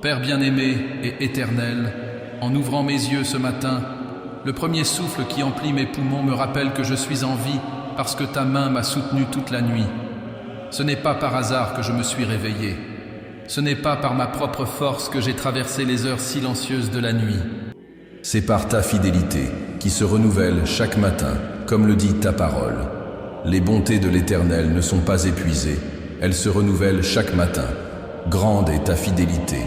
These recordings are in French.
Père bien-aimé et éternel, en ouvrant mes yeux ce matin, le premier souffle qui emplit mes poumons me rappelle que je suis en vie parce que ta main m'a soutenu toute la nuit. Ce n'est pas par hasard que je me suis réveillé. Ce n'est pas par ma propre force que j'ai traversé les heures silencieuses de la nuit. C'est par ta fidélité qui se renouvelle chaque matin, comme le dit ta parole. Les bontés de l'Éternel ne sont pas épuisées, elles se renouvellent chaque matin. Grande est ta fidélité.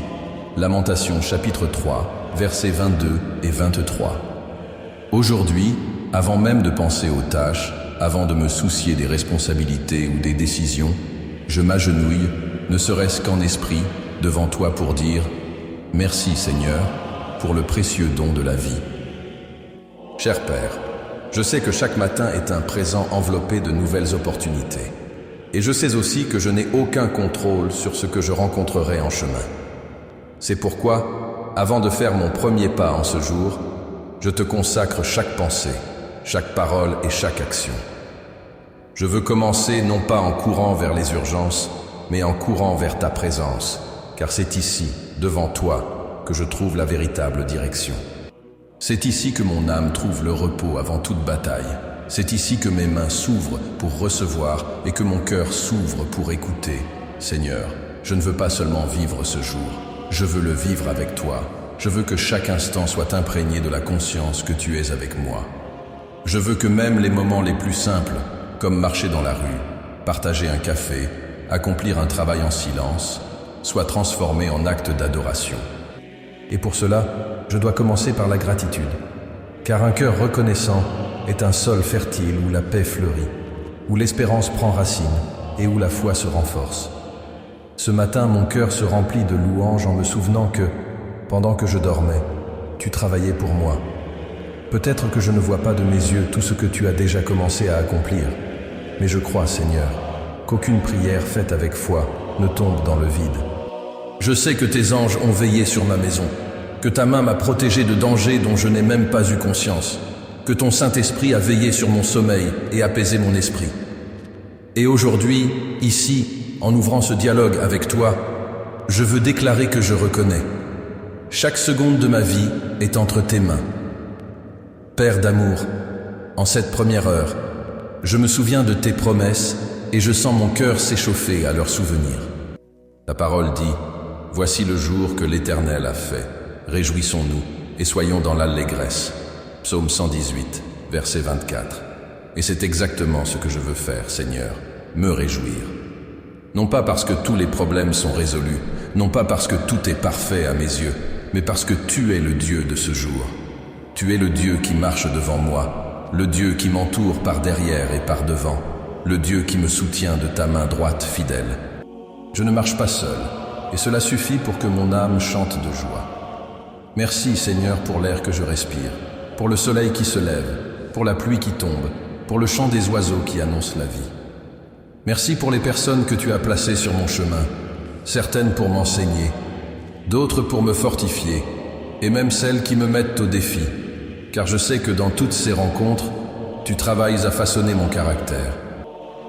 Lamentations chapitre 3, versets 22 et 23. Aujourd'hui, avant même de penser aux tâches, avant de me soucier des responsabilités ou des décisions, je m'agenouille, ne serait-ce qu'en esprit, devant toi pour dire « Merci Seigneur, pour le précieux don de la vie. » Cher Père, je sais que chaque matin est un présent enveloppé de nouvelles opportunités. Et je sais aussi que je n'ai aucun contrôle sur ce que je rencontrerai en chemin. C'est pourquoi, avant de faire mon premier pas en ce jour, je te consacre chaque pensée, chaque parole et chaque action. Je veux commencer non pas en courant vers les urgences, mais en courant vers ta présence, car c'est ici, devant toi, que je trouve la véritable direction. C'est ici que mon âme trouve le repos avant toute bataille. C'est ici que mes mains s'ouvrent pour recevoir et que mon cœur s'ouvre pour écouter. Seigneur, je ne veux pas seulement vivre ce jour, je veux le vivre avec toi. Je veux que chaque instant soit imprégné de la conscience que tu es avec moi. Je veux que même les moments les plus simples, comme marcher dans la rue, partager un café, accomplir un travail en silence, soient transformés en actes d'adoration. Et pour cela, je dois commencer par la gratitude, car un cœur reconnaissant est un sol fertile où la paix fleurit, où l'espérance prend racine et où la foi se renforce. Ce matin, mon cœur se remplit de louanges en me souvenant que, pendant que je dormais, tu travaillais pour moi. Peut-être que je ne vois pas de mes yeux tout ce que tu as déjà commencé à accomplir, mais je crois, Seigneur, qu'aucune prière faite avec foi ne tombe dans le vide. Je sais que tes anges ont veillé sur ma maison, que ta main m'a protégé de dangers dont je n'ai même pas eu conscience, que ton Saint-Esprit a veillé sur mon sommeil et apaisé mon esprit. Et aujourd'hui, ici, en ouvrant ce dialogue avec toi, je veux déclarer que je reconnais. Chaque seconde de ma vie est entre tes mains. Père d'amour, en cette première heure, je me souviens de tes promesses et je sens mon cœur s'échauffer à leur souvenir. Ta parole dit, « Voici le jour que l'Éternel a fait. Réjouissons-nous et soyons dans l'allégresse. » Psaume 118, verset 24. Et c'est exactement ce que je veux faire, Seigneur, me réjouir. Non pas parce que tous les problèmes sont résolus, non pas parce que tout est parfait à mes yeux, mais parce que tu es le Dieu de ce jour. Tu es le Dieu qui marche devant moi, le Dieu qui m'entoure par derrière et par devant, le Dieu qui me soutient de ta main droite fidèle. Je ne marche pas seul, et cela suffit pour que mon âme chante de joie. Merci Seigneur pour l'air que je respire, pour le soleil qui se lève, pour la pluie qui tombe, pour le chant des oiseaux qui annonce la vie. Merci pour les personnes que tu as placées sur mon chemin, certaines pour m'enseigner, d'autres pour me fortifier, et même celles qui me mettent au défi, car je sais que dans toutes ces rencontres, tu travailles à façonner mon caractère.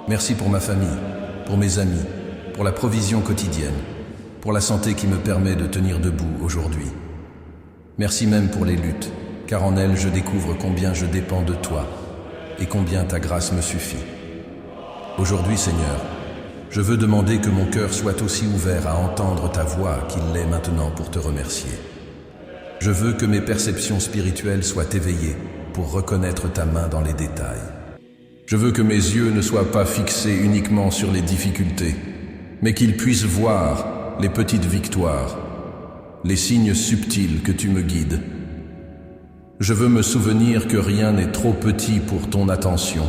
Merci pour ma famille, pour mes amis, pour la provision quotidienne, pour la santé qui me permet de tenir debout aujourd'hui. Merci même pour les luttes, car en elles je découvre combien je dépends de toi et combien ta grâce me suffit. Aujourd'hui, Seigneur, je veux demander que mon cœur soit aussi ouvert à entendre ta voix qu'il l'est maintenant pour te remercier. Je veux que mes perceptions spirituelles soient éveillées pour reconnaître ta main dans les détails. Je veux que mes yeux ne soient pas fixés uniquement sur les difficultés, mais qu'ils puissent voir les petites victoires, les signes subtils que tu me guides. Je veux me souvenir que rien n'est trop petit pour ton attention,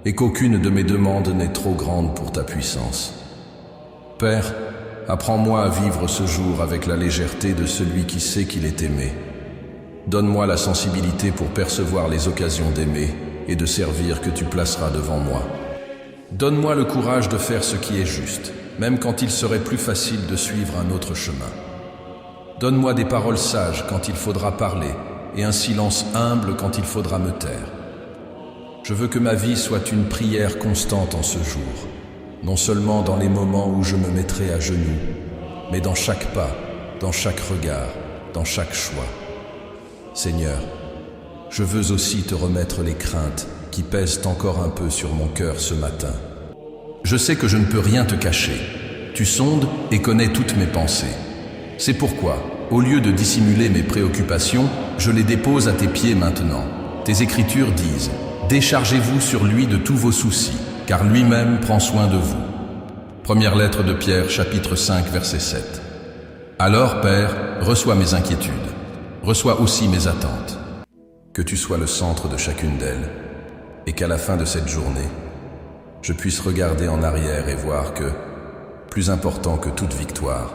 et qu'aucune de mes demandes n'est trop grande pour ta puissance. Père, apprends-moi à vivre ce jour avec la légèreté de celui qui sait qu'il est aimé. Donne-moi la sensibilité pour percevoir les occasions d'aimer et de servir que tu placeras devant moi. Donne-moi le courage de faire ce qui est juste, même quand il serait plus facile de suivre un autre chemin. Donne-moi des paroles sages quand il faudra parler et un silence humble quand il faudra me taire. Je veux que ma vie soit une prière constante en ce jour, non seulement dans les moments où je me mettrai à genoux, mais dans chaque pas, dans chaque regard, dans chaque choix. Seigneur, je veux aussi te remettre les craintes qui pèsent encore un peu sur mon cœur ce matin. Je sais que je ne peux rien te cacher. Tu sondes et connais toutes mes pensées. C'est pourquoi, au lieu de dissimuler mes préoccupations, je les dépose à tes pieds maintenant. Tes Écritures disent « Déchargez-vous sur lui de tous vos soucis, car lui-même prend soin de vous. » Première lettre de Pierre, chapitre 5, verset 7. Alors, Père, reçois mes inquiétudes, reçois aussi mes attentes. Que tu sois le centre de chacune d'elles, et qu'à la fin de cette journée, je puisse regarder en arrière et voir que, plus important que toute victoire,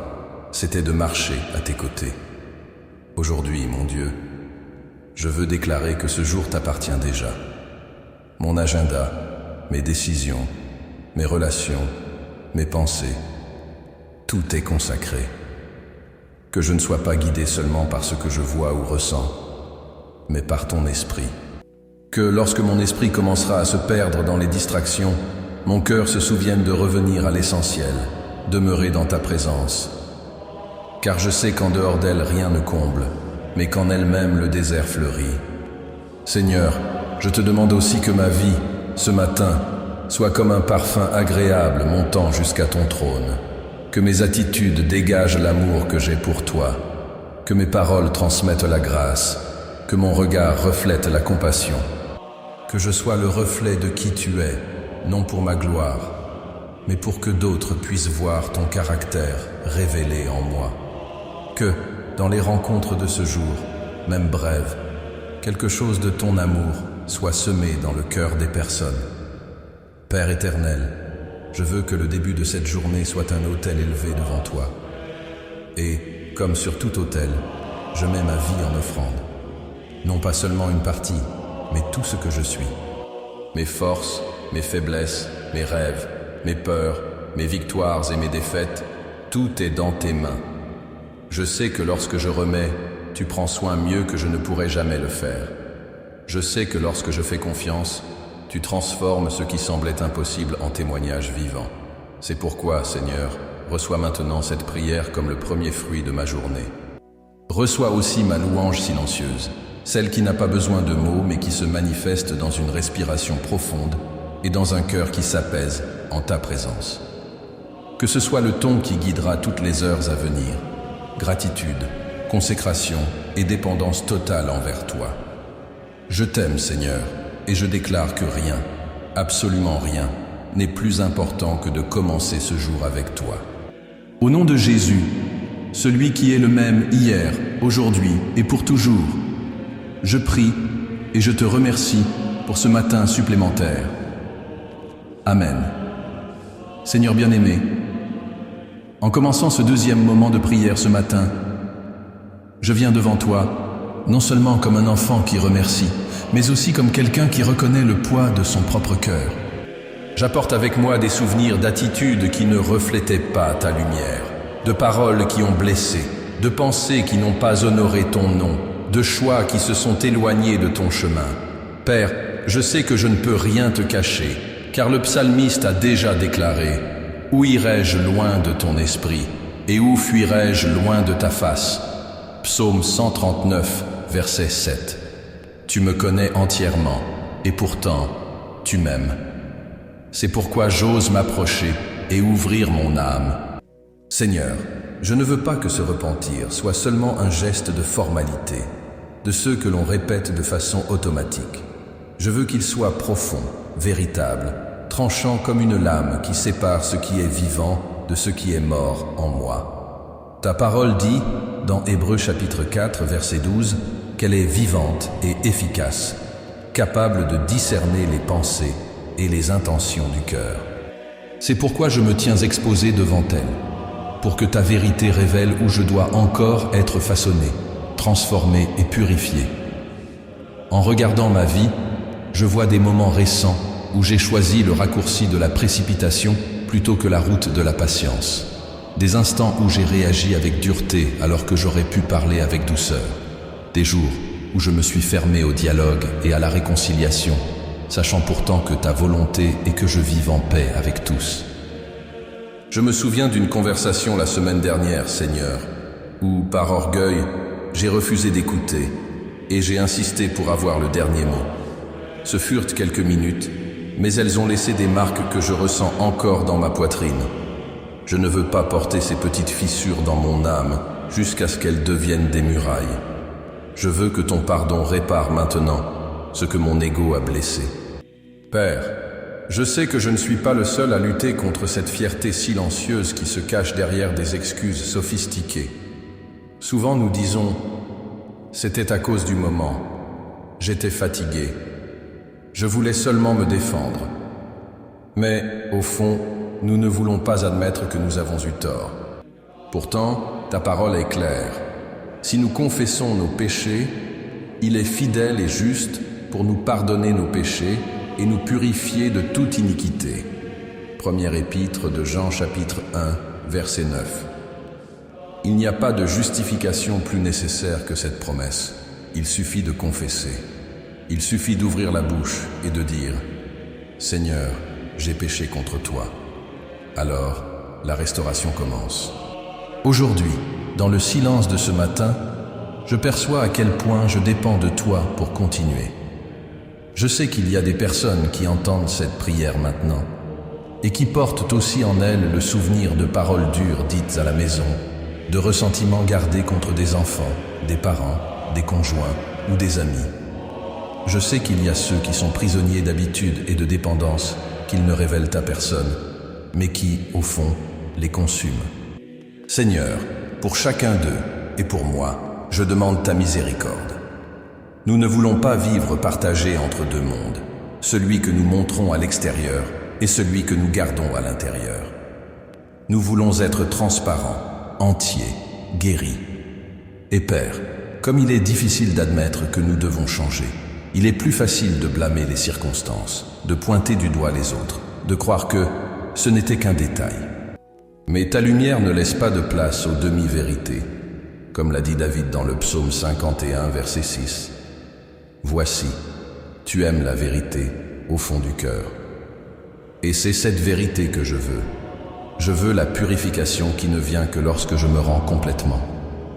c'était de marcher à tes côtés. Aujourd'hui, mon Dieu, je veux déclarer que ce jour t'appartient déjà. Mon agenda, mes décisions, mes relations, mes pensées, tout est consacré. Que je ne sois pas guidé seulement par ce que je vois ou ressens, mais par ton esprit. Que lorsque mon esprit commencera à se perdre dans les distractions, mon cœur se souvienne de revenir à l'essentiel, demeurer dans ta présence. Car je sais qu'en dehors d'elle rien ne comble, mais qu'en elle-même le désert fleurit. Seigneur, je te demande aussi que ma vie, ce matin, soit comme un parfum agréable montant jusqu'à ton trône. Que mes attitudes dégagent l'amour que j'ai pour toi. Que mes paroles transmettent la grâce. Que mon regard reflète la compassion. Que je sois le reflet de qui tu es, non pour ma gloire, mais pour que d'autres puissent voir ton caractère révélé en moi. Que, dans les rencontres de ce jour, même brèves, quelque chose de ton amour soit semé dans le cœur des personnes. Père éternel, je veux que le début de cette journée soit un autel élevé devant toi. Et, comme sur tout autel, je mets ma vie en offrande. Non pas seulement une partie, mais tout ce que je suis. Mes forces, mes faiblesses, mes rêves, mes peurs, mes victoires et mes défaites, tout est dans tes mains. Je sais que lorsque je remets, tu prends soin mieux que je ne pourrais jamais le faire. Je sais que lorsque je fais confiance, tu transformes ce qui semblait impossible en témoignage vivant. C'est pourquoi, Seigneur, reçois maintenant cette prière comme le premier fruit de ma journée. Reçois aussi ma louange silencieuse, celle qui n'a pas besoin de mots mais qui se manifeste dans une respiration profonde et dans un cœur qui s'apaise en ta présence. Que ce soit le ton qui guidera toutes les heures à venir, gratitude, consécration et dépendance totale envers toi. Je t'aime, Seigneur, et je déclare que rien, absolument rien, n'est plus important que de commencer ce jour avec toi. Au nom de Jésus, celui qui est le même hier, aujourd'hui et pour toujours, je prie et je te remercie pour ce matin supplémentaire. Amen. Seigneur bien-aimé, en commençant ce deuxième moment de prière ce matin, je viens devant toi, non seulement comme un enfant qui remercie, mais aussi comme quelqu'un qui reconnaît le poids de son propre cœur. J'apporte avec moi des souvenirs d'attitudes qui ne reflétaient pas ta lumière, de paroles qui ont blessé, de pensées qui n'ont pas honoré ton nom, de choix qui se sont éloignés de ton chemin. Père, je sais que je ne peux rien te cacher, car le psalmiste a déjà déclaré « Où irai-je loin de ton esprit, et où fuirai-je loin de ta face ?» Psaume 139, verset 7. Tu me connais entièrement, et pourtant, tu m'aimes. C'est pourquoi j'ose m'approcher et ouvrir mon âme. Seigneur, je ne veux pas que ce repentir soit seulement un geste de formalité, de ceux que l'on répète de façon automatique. Je veux qu'il soit profond, véritable, tranchant comme une lame qui sépare ce qui est vivant de ce qui est mort en moi. Ta parole dit, dans Hébreux chapitre 4, verset 12, qu'elle est vivante et efficace, capable de discerner les pensées et les intentions du cœur. C'est pourquoi je me tiens exposé devant elle, pour que ta vérité révèle où je dois encore être façonné, transformé et purifié. En regardant ma vie, je vois des moments récents où j'ai choisi le raccourci de la précipitation plutôt que la route de la patience. Des instants où j'ai réagi avec dureté alors que j'aurais pu parler avec douceur. Des jours où je me suis fermé au dialogue et à la réconciliation, sachant pourtant que ta volonté est que je vive en paix avec tous. Je me souviens d'une conversation la semaine dernière, Seigneur, où, par orgueil, j'ai refusé d'écouter et j'ai insisté pour avoir le dernier mot. Ce furent quelques minutes, mais elles ont laissé des marques que je ressens encore dans ma poitrine. Je ne veux pas porter ces petites fissures dans mon âme jusqu'à ce qu'elles deviennent des murailles. Je veux que ton pardon répare maintenant ce que mon ego a blessé. Père, je sais que je ne suis pas le seul à lutter contre cette fierté silencieuse qui se cache derrière des excuses sophistiquées. Souvent nous disons « c'était à cause du moment, j'étais fatigué, je voulais seulement me défendre ». Mais, au fond, nous ne voulons pas admettre que nous avons eu tort. Pourtant, ta parole est claire. Si nous confessons nos péchés, il est fidèle et juste pour nous pardonner nos péchés et nous purifier de toute iniquité. Première épître de Jean chapitre 1, verset 9. Il n'y a pas de justification plus nécessaire que cette promesse. Il suffit de confesser. Il suffit d'ouvrir la bouche et de dire « Seigneur, j'ai péché contre toi ». Alors, la restauration commence. Aujourd'hui, dans le silence de ce matin, je perçois à quel point je dépends de toi pour continuer. Je sais qu'il y a des personnes qui entendent cette prière maintenant et qui portent aussi en elles le souvenir de paroles dures dites à la maison, de ressentiments gardés contre des enfants, des parents, des conjoints ou des amis. Je sais qu'il y a ceux qui sont prisonniers d'habitudes et de dépendance qu'ils ne révèlent à personne, mais qui, au fond, les consument. Seigneur, pour chacun d'eux et pour moi, je demande ta miséricorde. Nous ne voulons pas vivre partagés entre deux mondes, celui que nous montrons à l'extérieur et celui que nous gardons à l'intérieur. Nous voulons être transparents, entiers, guéris. Et Père, comme il est difficile d'admettre que nous devons changer, il est plus facile de blâmer les circonstances, de pointer du doigt les autres, de croire que ce n'était qu'un détail. Mais ta lumière ne laisse pas de place aux demi-vérités, comme l'a dit David dans le psaume 51, verset 6. Voici, tu aimes la vérité au fond du cœur. Et c'est cette vérité que je veux. Je veux la purification qui ne vient que lorsque je me rends complètement,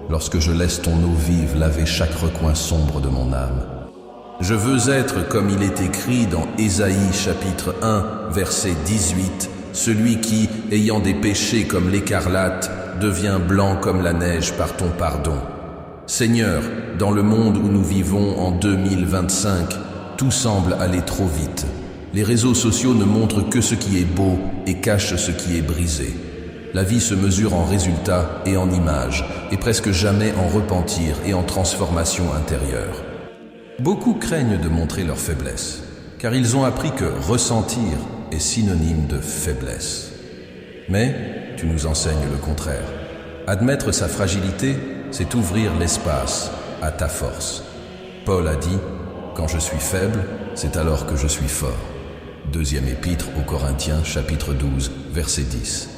lorsque je laisse ton eau vive laver chaque recoin sombre de mon âme. Je veux être comme il est écrit dans Ésaïe chapitre 1, verset 18, celui qui, ayant des péchés comme l'écarlate, devient blanc comme la neige par ton pardon. Seigneur, dans le monde où nous vivons en 2025, tout semble aller trop vite. Les réseaux sociaux ne montrent que ce qui est beau et cachent ce qui est brisé. La vie se mesure en résultats et en images, et presque jamais en repentir et en transformation intérieure. Beaucoup craignent de montrer leur faiblesse, car ils ont appris que ressentir est synonyme de faiblesse. Mais tu nous enseignes le contraire. Admettre sa fragilité, c'est ouvrir l'espace à ta force. Paul a dit « Quand je suis faible, c'est alors que je suis fort ». Deuxième épître aux Corinthiens, chapitre 12, verset 10.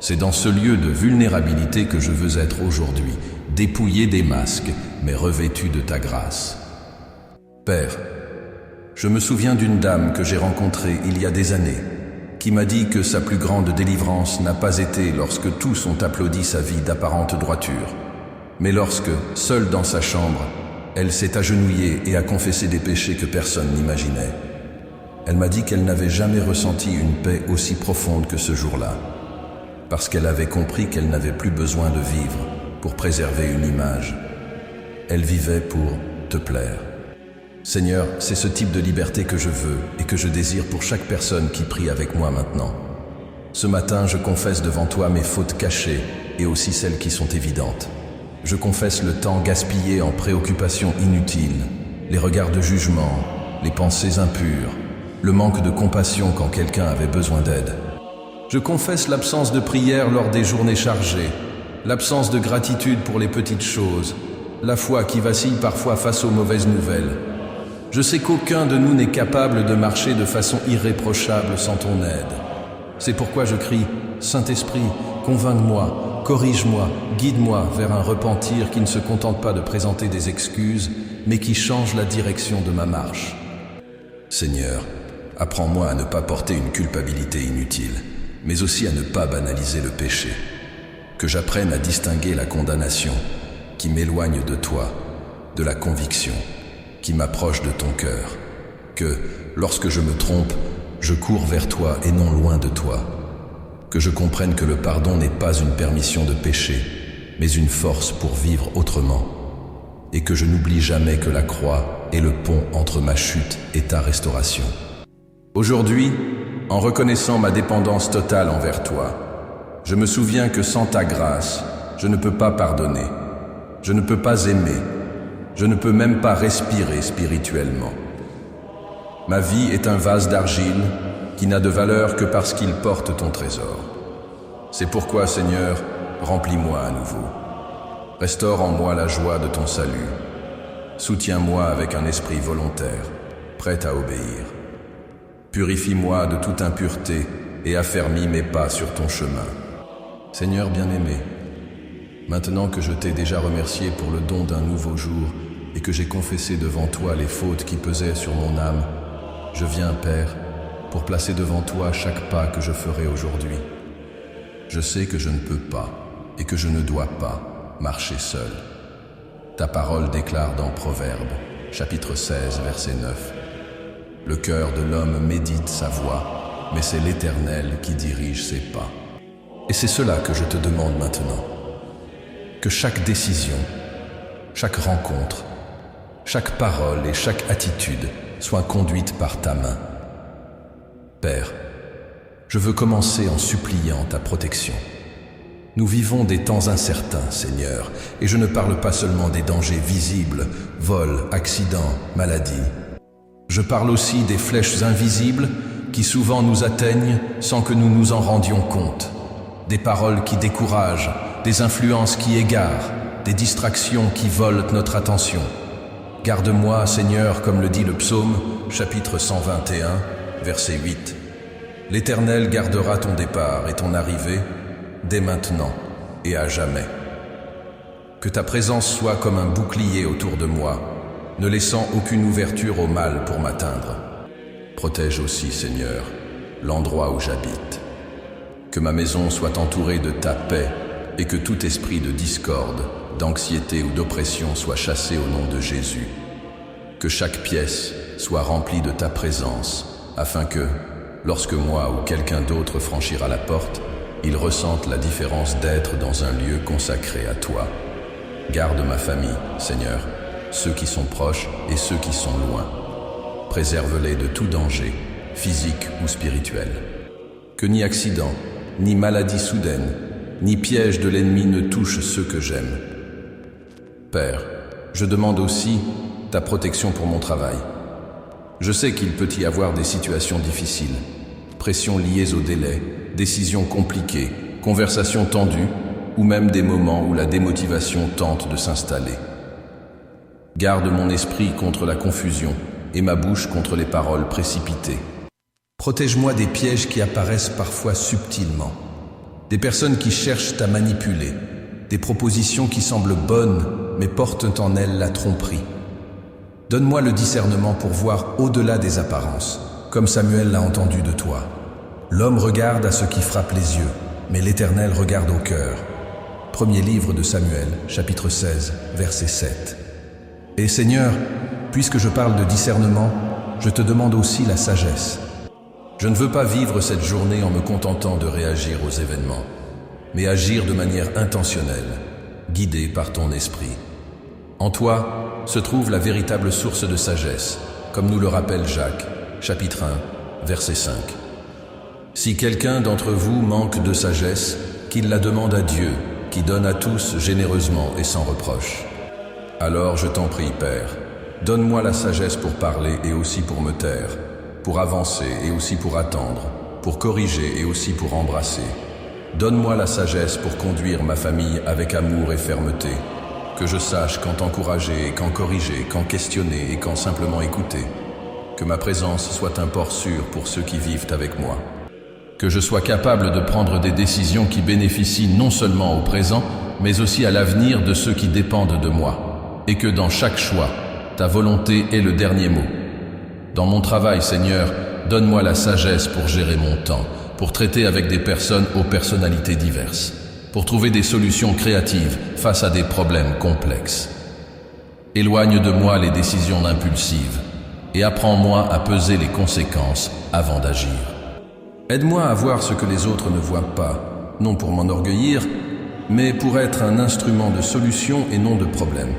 C'est dans ce lieu de vulnérabilité que je veux être aujourd'hui, dépouillé des masques, mais revêtu de ta grâce. Père, je me souviens d'une dame que j'ai rencontrée il y a des années, qui m'a dit que sa plus grande délivrance n'a pas été lorsque tous ont applaudi sa vie d'apparente droiture, mais lorsque, seule dans sa chambre, elle s'est agenouillée et a confessé des péchés que personne n'imaginait. Elle m'a dit qu'elle n'avait jamais ressenti une paix aussi profonde que ce jour-là, parce qu'elle avait compris qu'elle n'avait plus besoin de vivre pour préserver une image. Elle vivait pour te plaire. Seigneur, c'est ce type de liberté que je veux et que je désire pour chaque personne qui prie avec moi maintenant. Ce matin, je confesse devant toi mes fautes cachées et aussi celles qui sont évidentes. Je confesse le temps gaspillé en préoccupations inutiles, les regards de jugement, les pensées impures, le manque de compassion quand quelqu'un avait besoin d'aide. Je confesse l'absence de prière lors des journées chargées, l'absence de gratitude pour les petites choses, la foi qui vacille parfois face aux mauvaises nouvelles. Je sais qu'aucun de nous n'est capable de marcher de façon irréprochable sans ton aide. C'est pourquoi je crie « Saint-Esprit, convainc-moi, corrige-moi, guide-moi vers un repentir qui ne se contente pas de présenter des excuses, mais qui change la direction de ma marche. Seigneur, apprends-moi à ne pas porter une culpabilité inutile, mais aussi à ne pas banaliser le péché. que j'apprenne à distinguer la condamnation qui m'éloigne de toi, de la conviction qui m'approche de ton cœur, que, lorsque je me trompe, je cours vers toi et non loin de toi, que je comprenne que le pardon n'est pas une permission de pécher, mais une force pour vivre autrement, et que je n'oublie jamais que la croix est le pont entre ma chute et ta restauration. Aujourd'hui, en reconnaissant ma dépendance totale envers toi, je me souviens que sans ta grâce, je ne peux pas pardonner, je ne peux pas aimer, je ne peux même pas respirer spirituellement. Ma vie est un vase d'argile qui n'a de valeur que parce qu'il porte ton trésor. C'est pourquoi, Seigneur, remplis-moi à nouveau. Restaure en moi la joie de ton salut. Soutiens-moi avec un esprit volontaire, prêt à obéir. Purifie-moi de toute impureté et affermis mes pas sur ton chemin. Seigneur bien-aimé, maintenant que je t'ai déjà remercié pour le don d'un nouveau jour et que j'ai confessé devant toi les fautes qui pesaient sur mon âme, je viens, Père, pour placer devant toi chaque pas que je ferai aujourd'hui. Je sais que je ne peux pas et que je ne dois pas marcher seul. Ta parole déclare dans Proverbes, chapitre 16, verset 9. Le cœur de l'homme médite sa voie, mais c'est l'Éternel qui dirige ses pas. Et c'est cela que je te demande maintenant. Que chaque décision, chaque rencontre, chaque parole et chaque attitude soient conduites par ta main. Père, je veux commencer en suppliant ta protection. Nous vivons des temps incertains, Seigneur, et je ne parle pas seulement des dangers visibles, vols, accidents, maladies. Je parle aussi des flèches invisibles qui souvent nous atteignent sans que nous nous en rendions compte. Des paroles qui découragent, des influences qui égarent, des distractions qui volent notre attention. Garde-moi, Seigneur, comme le dit le psaume, chapitre 121, verset 8. L'Éternel gardera ton départ et ton arrivée, dès maintenant et à jamais. Que ta présence soit comme un bouclier autour de moi, ne laissant aucune ouverture au mal pour m'atteindre. Protège aussi, Seigneur, l'endroit où j'habite. Que ma maison soit entourée de ta paix et que tout esprit de discorde, d'anxiété ou d'oppression soit chassé au nom de Jésus. Que chaque pièce soit remplie de ta présence, afin que, lorsque moi ou quelqu'un d'autre franchira la porte, il ressente la différence d'être dans un lieu consacré à toi. Garde ma famille, Seigneur, ceux qui sont proches et ceux qui sont loin. Préserve-les de tout danger, physique ou spirituel. Que ni accident, ni maladie soudaine, ni piège de l'ennemi ne touchent ceux que j'aime. Père, je demande aussi ta protection pour mon travail. Je sais qu'il peut y avoir des situations difficiles, pressions liées au délai, décisions compliquées, conversations tendues, ou même des moments où la démotivation tente de s'installer. Garde mon esprit contre la confusion et ma bouche contre les paroles précipitées. Protège-moi des pièges qui apparaissent parfois subtilement, des personnes qui cherchent à manipuler, des propositions qui semblent bonnes mais portent en elles la tromperie. Donne-moi le discernement pour voir au-delà des apparences, comme Samuel l'a entendu de toi. L'homme regarde à ce qui frappe les yeux, mais l'Éternel regarde au cœur. Premier livre de Samuel, chapitre 16, verset 7. Et Seigneur, puisque je parle de discernement, je te demande aussi la sagesse. Je ne veux pas vivre cette journée en me contentant de réagir aux événements, mais agir de manière intentionnelle, guidé par ton esprit. En toi se trouve la véritable source de sagesse, comme nous le rappelle Jacques, chapitre 1, verset 5. Si quelqu'un d'entre vous manque de sagesse, qu'il la demande à Dieu, qui donne à tous généreusement et sans reproche. Alors je t'en prie, Père, donne-moi la sagesse pour parler et aussi pour me taire, pour avancer et aussi pour attendre, pour corriger et aussi pour embrasser. Donne-moi la sagesse pour conduire ma famille avec amour et fermeté, que je sache quand encourager et quand corriger, quand questionner et quand simplement écouter. Que ma présence soit un port sûr pour ceux qui vivent avec moi. Que je sois capable de prendre des décisions qui bénéficient non seulement au présent, mais aussi à l'avenir de ceux qui dépendent de moi. Et que dans chaque choix, ta volonté est le dernier mot. Dans mon travail, Seigneur, donne-moi la sagesse pour gérer mon temps, pour traiter avec des personnes aux personnalités diverses. pour trouver des solutions créatives face à des problèmes complexes. Éloigne de moi les décisions impulsives et apprends-moi à peser les conséquences avant d'agir. Aide-moi à voir ce que les autres ne voient pas, non pour m'enorgueillir, mais pour être un instrument de solution et non de problème.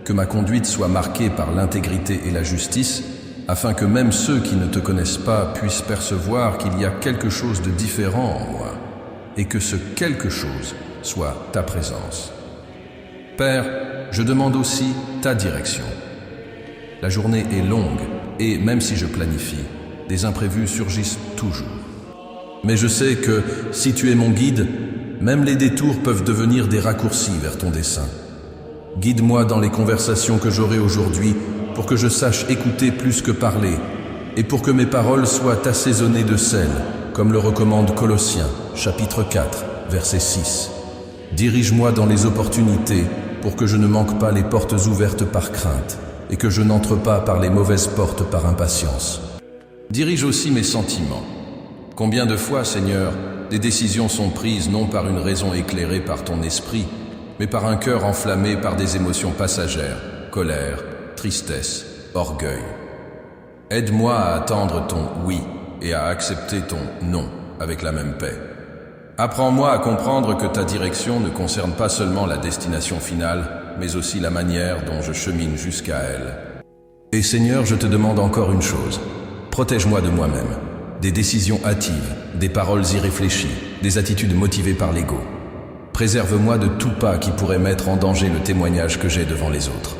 Que ma conduite soit marquée par l'intégrité et la justice, afin que même ceux qui ne te connaissent pas puissent percevoir qu'il y a quelque chose de différent en moi, et que ce quelque chose soit ta présence. Père, je demande aussi ta direction. La journée est longue, et même si je planifie, des imprévus surgissent toujours. Mais je sais que, si tu es mon guide, même les détours peuvent devenir des raccourcis vers ton dessein. Guide-moi dans les conversations que j'aurai aujourd'hui pour que je sache écouter plus que parler et pour que mes paroles soient assaisonnées de sel, comme le recommande Colossiens, chapitre 4, verset 6. Dirige-moi dans les opportunités pour que je ne manque pas les portes ouvertes par crainte et que je n'entre pas par les mauvaises portes par impatience. Dirige aussi mes sentiments. Combien de fois, Seigneur, des décisions sont prises non par une raison éclairée par ton esprit, mais par un cœur enflammé par des émotions passagères, colère, tristesse, orgueil. Aide-moi à attendre ton oui et à accepter ton non avec la même paix. Apprends-moi à comprendre que ta direction ne concerne pas seulement la destination finale, mais aussi la manière dont je chemine jusqu'à elle. Et Seigneur, je te demande encore une chose. Protège-moi de moi-même, des décisions hâtives, des paroles irréfléchies, des attitudes motivées par l'ego. Préserve-moi de tout pas qui pourrait mettre en danger le témoignage que j'ai devant les autres.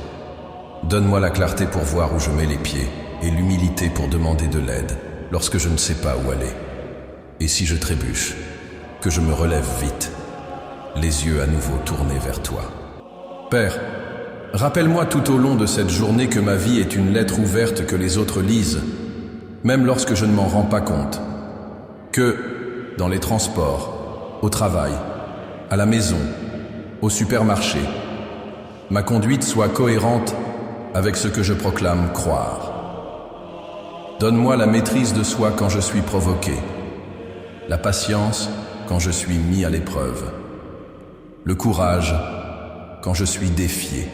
Donne-moi la clarté pour voir où je mets les pieds et l'humilité pour demander de l'aide lorsque je ne sais pas où aller. Et si je trébuche, que je me relève vite, les yeux à nouveau tournés vers toi. Père, rappelle-moi tout au long de cette journée que ma vie est une lettre ouverte que les autres lisent, même lorsque je ne m'en rends pas compte. Que, dans les transports, au travail, à la maison, au supermarché, ma conduite soit cohérente avec ce que je proclame croire. Donne-moi la maîtrise de soi quand je suis provoqué, la patience quand je suis mis à l'épreuve, le courage quand je suis défié,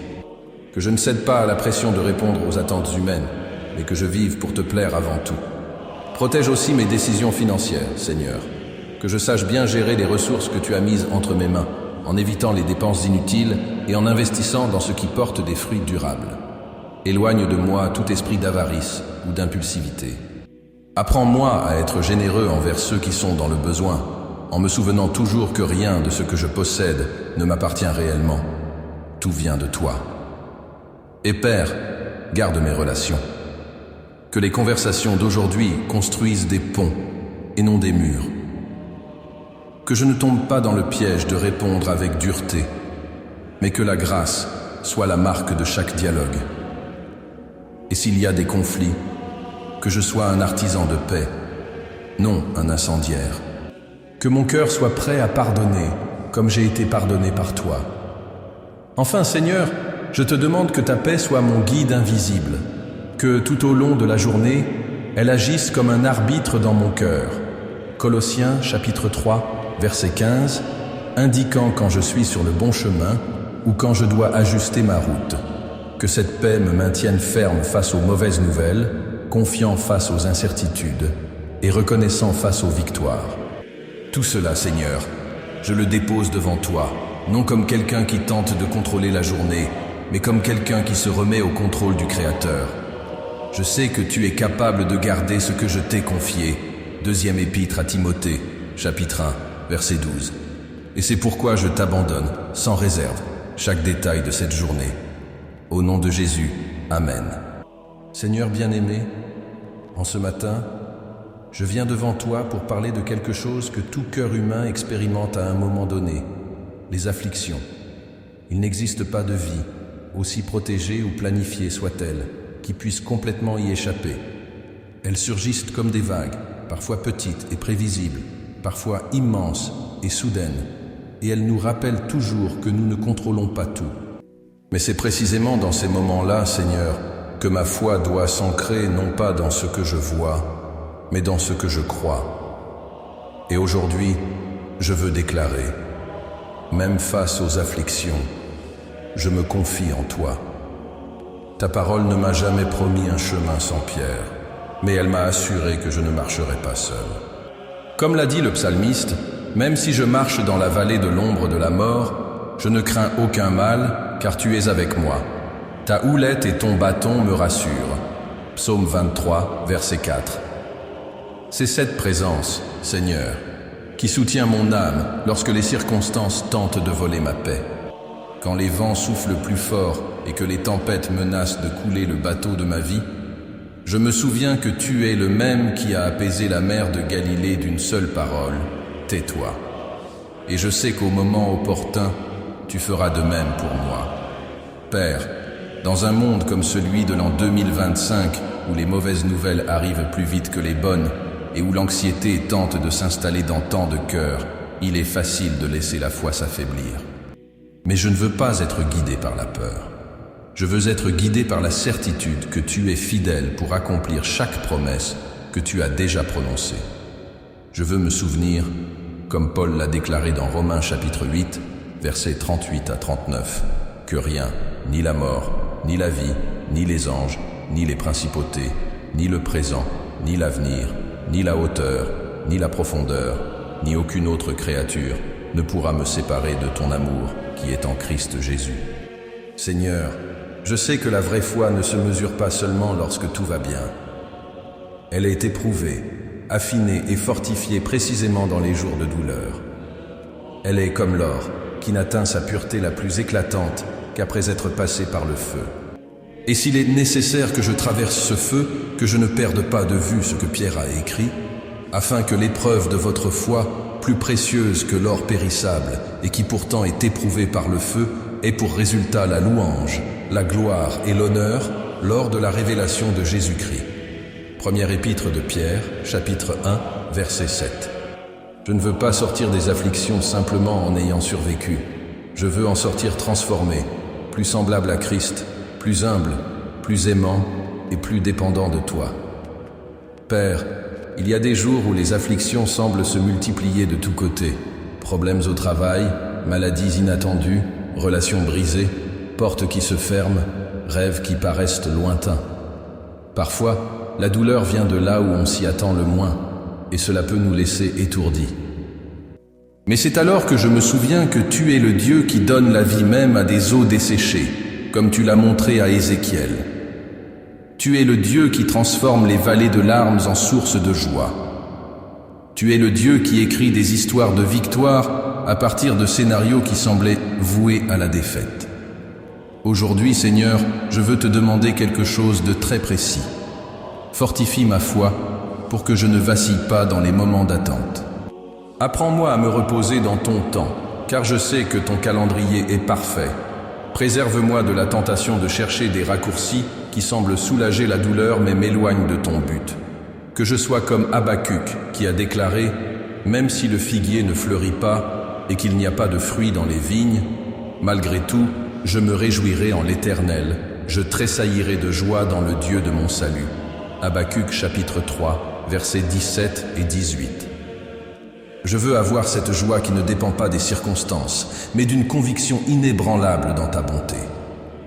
que je ne cède pas à la pression de répondre aux attentes humaines, mais que je vive pour te plaire avant tout. Protège aussi mes décisions financières, Seigneur, que je sache bien gérer les ressources que tu as mises entre mes mains, en évitant les dépenses inutiles et en investissant dans ce qui porte des fruits durables. Éloigne de moi tout esprit d'avarice ou d'impulsivité. Apprends-moi à être généreux envers ceux qui sont dans le besoin, en me souvenant toujours que rien de ce que je possède ne m'appartient réellement. Tout vient de toi. Et Père, garde mes relations. Que les conversations d'aujourd'hui construisent des ponts et non des murs. Que je ne tombe pas dans le piège de répondre avec dureté, mais que la grâce soit la marque de chaque dialogue. Et s'il y a des conflits, que je sois un artisan de paix, non un incendiaire. Que mon cœur soit prêt à pardonner, comme j'ai été pardonné par toi. Enfin, Seigneur, je te demande que ta paix soit mon guide invisible, que tout au long de la journée, elle agisse comme un arbitre dans mon cœur. Colossiens, chapitre 3, verset 15, indiquant quand je suis sur le bon chemin ou quand je dois ajuster ma route. Que cette paix me maintienne ferme face aux mauvaises nouvelles, confiant face aux incertitudes et reconnaissant face aux victoires. Tout cela, Seigneur, je le dépose devant toi, non comme quelqu'un qui tente de contrôler la journée, mais comme quelqu'un qui se remet au contrôle du Créateur. Je sais que tu es capable de garder ce que je t'ai confié. Deuxième épître à Timothée, chapitre 1, verset 12. Et c'est pourquoi je t'abandonne, sans réserve, chaque détail de cette journée. Au nom de Jésus, Amen. Seigneur bien-aimé, en ce matin, je viens devant toi pour parler de quelque chose que tout cœur humain expérimente à un moment donné, les afflictions. Il n'existe pas de vie, aussi protégée ou planifiée soit-elle, qui puisse complètement y échapper. Elles surgissent comme des vagues, parfois petites et prévisibles, parfois immenses et soudaines, et elles nous rappellent toujours que nous ne contrôlons pas tout. Mais c'est précisément dans ces moments-là, Seigneur, que ma foi doit s'ancrer non pas dans ce que je vois, mais dans ce que je crois. Et aujourd'hui, je veux déclarer: même face aux afflictions, je me confie en toi. Ta parole ne m'a jamais promis un chemin sans pierre, mais elle m'a assuré que je ne marcherai pas seul. Comme l'a dit le psalmiste, même si je marche dans la vallée de l'ombre de la mort, je ne crains aucun mal, car tu es avec moi. Ta houlette et ton bâton me rassurent. Psaume 23, verset 4. C'est cette présence, Seigneur, qui soutient mon âme lorsque les circonstances tentent de voler ma paix. Quand les vents soufflent plus fort et que les tempêtes menacent de couler le bateau de ma vie, je me souviens que tu es le même qui a apaisé la mer de Galilée d'une seule parole, tais-toi. Et je sais qu'au moment opportun, tu feras de même pour moi. Père, dans un monde comme celui de l'an 2025, où les mauvaises nouvelles arrivent plus vite que les bonnes, et où l'anxiété tente de s'installer dans tant de cœurs, il est facile de laisser la foi s'affaiblir. Mais je ne veux pas être guidé par la peur. Je veux être guidé par la certitude que tu es fidèle pour accomplir chaque promesse que tu as déjà prononcée. Je veux me souvenir, comme Paul l'a déclaré dans Romains chapitre 8, versets 38 à 39, que rien, ni la mort, ni la vie, ni les anges, ni les principautés, ni le présent, ni l'avenir, ni la hauteur, ni la profondeur, ni aucune autre créature ne pourra me séparer de ton amour qui est en Christ Jésus. Seigneur, je sais que la vraie foi ne se mesure pas seulement lorsque tout va bien. Elle est éprouvée, affinée et fortifiée précisément dans les jours de douleur. Elle est comme l'or, qui n'atteint sa pureté la plus éclatante qu'après être passé par le feu. Et s'il est nécessaire que je traverse ce feu, que je ne perde pas de vue ce que Pierre a écrit, afin que l'épreuve de votre foi, plus précieuse que l'or périssable et qui pourtant est éprouvée par le feu, ait pour résultat la louange, la gloire et l'honneur lors de la révélation de Jésus-Christ. Première épître de Pierre, chapitre 1, verset 7. Je ne veux pas sortir des afflictions simplement en ayant survécu. Je veux en sortir transformé, plus semblable à Christ, plus humble, plus aimant et plus dépendant de toi. Père, il y a des jours où les afflictions semblent se multiplier de tous côtés. Problèmes au travail, maladies inattendues, relations brisées, portes qui se ferment, rêves qui paraissent lointains. Parfois, la douleur vient de là où on s'y attend le moins, et cela peut nous laisser étourdis. Mais c'est alors que je me souviens que tu es le Dieu qui donne la vie même à des eaux desséchées, comme tu l'as montré à Ézéchiel. Tu es le Dieu qui transforme les vallées de larmes en sources de joie. Tu es le Dieu qui écrit des histoires de victoire à partir de scénarios qui semblaient voués à la défaite. Aujourd'hui, Seigneur, je veux te demander quelque chose de très précis. Fortifie ma foi pour que je ne vacille pas dans les moments d'attente. Apprends-moi à me reposer dans ton temps, car je sais que ton calendrier est parfait. Préserve-moi de la tentation de chercher des raccourcis qui semblent soulager la douleur mais m'éloignent de ton but. Que je sois comme Habacuc qui a déclaré « Même si le figuier ne fleurit pas et qu'il n'y a pas de fruits dans les vignes, malgré tout, je me réjouirai en l'Éternel, je tressaillirai de joie dans le Dieu de mon salut. » Habacuc chapitre 3, versets 17 et 18. Je veux avoir cette joie qui ne dépend pas des circonstances, mais d'une conviction inébranlable dans ta bonté.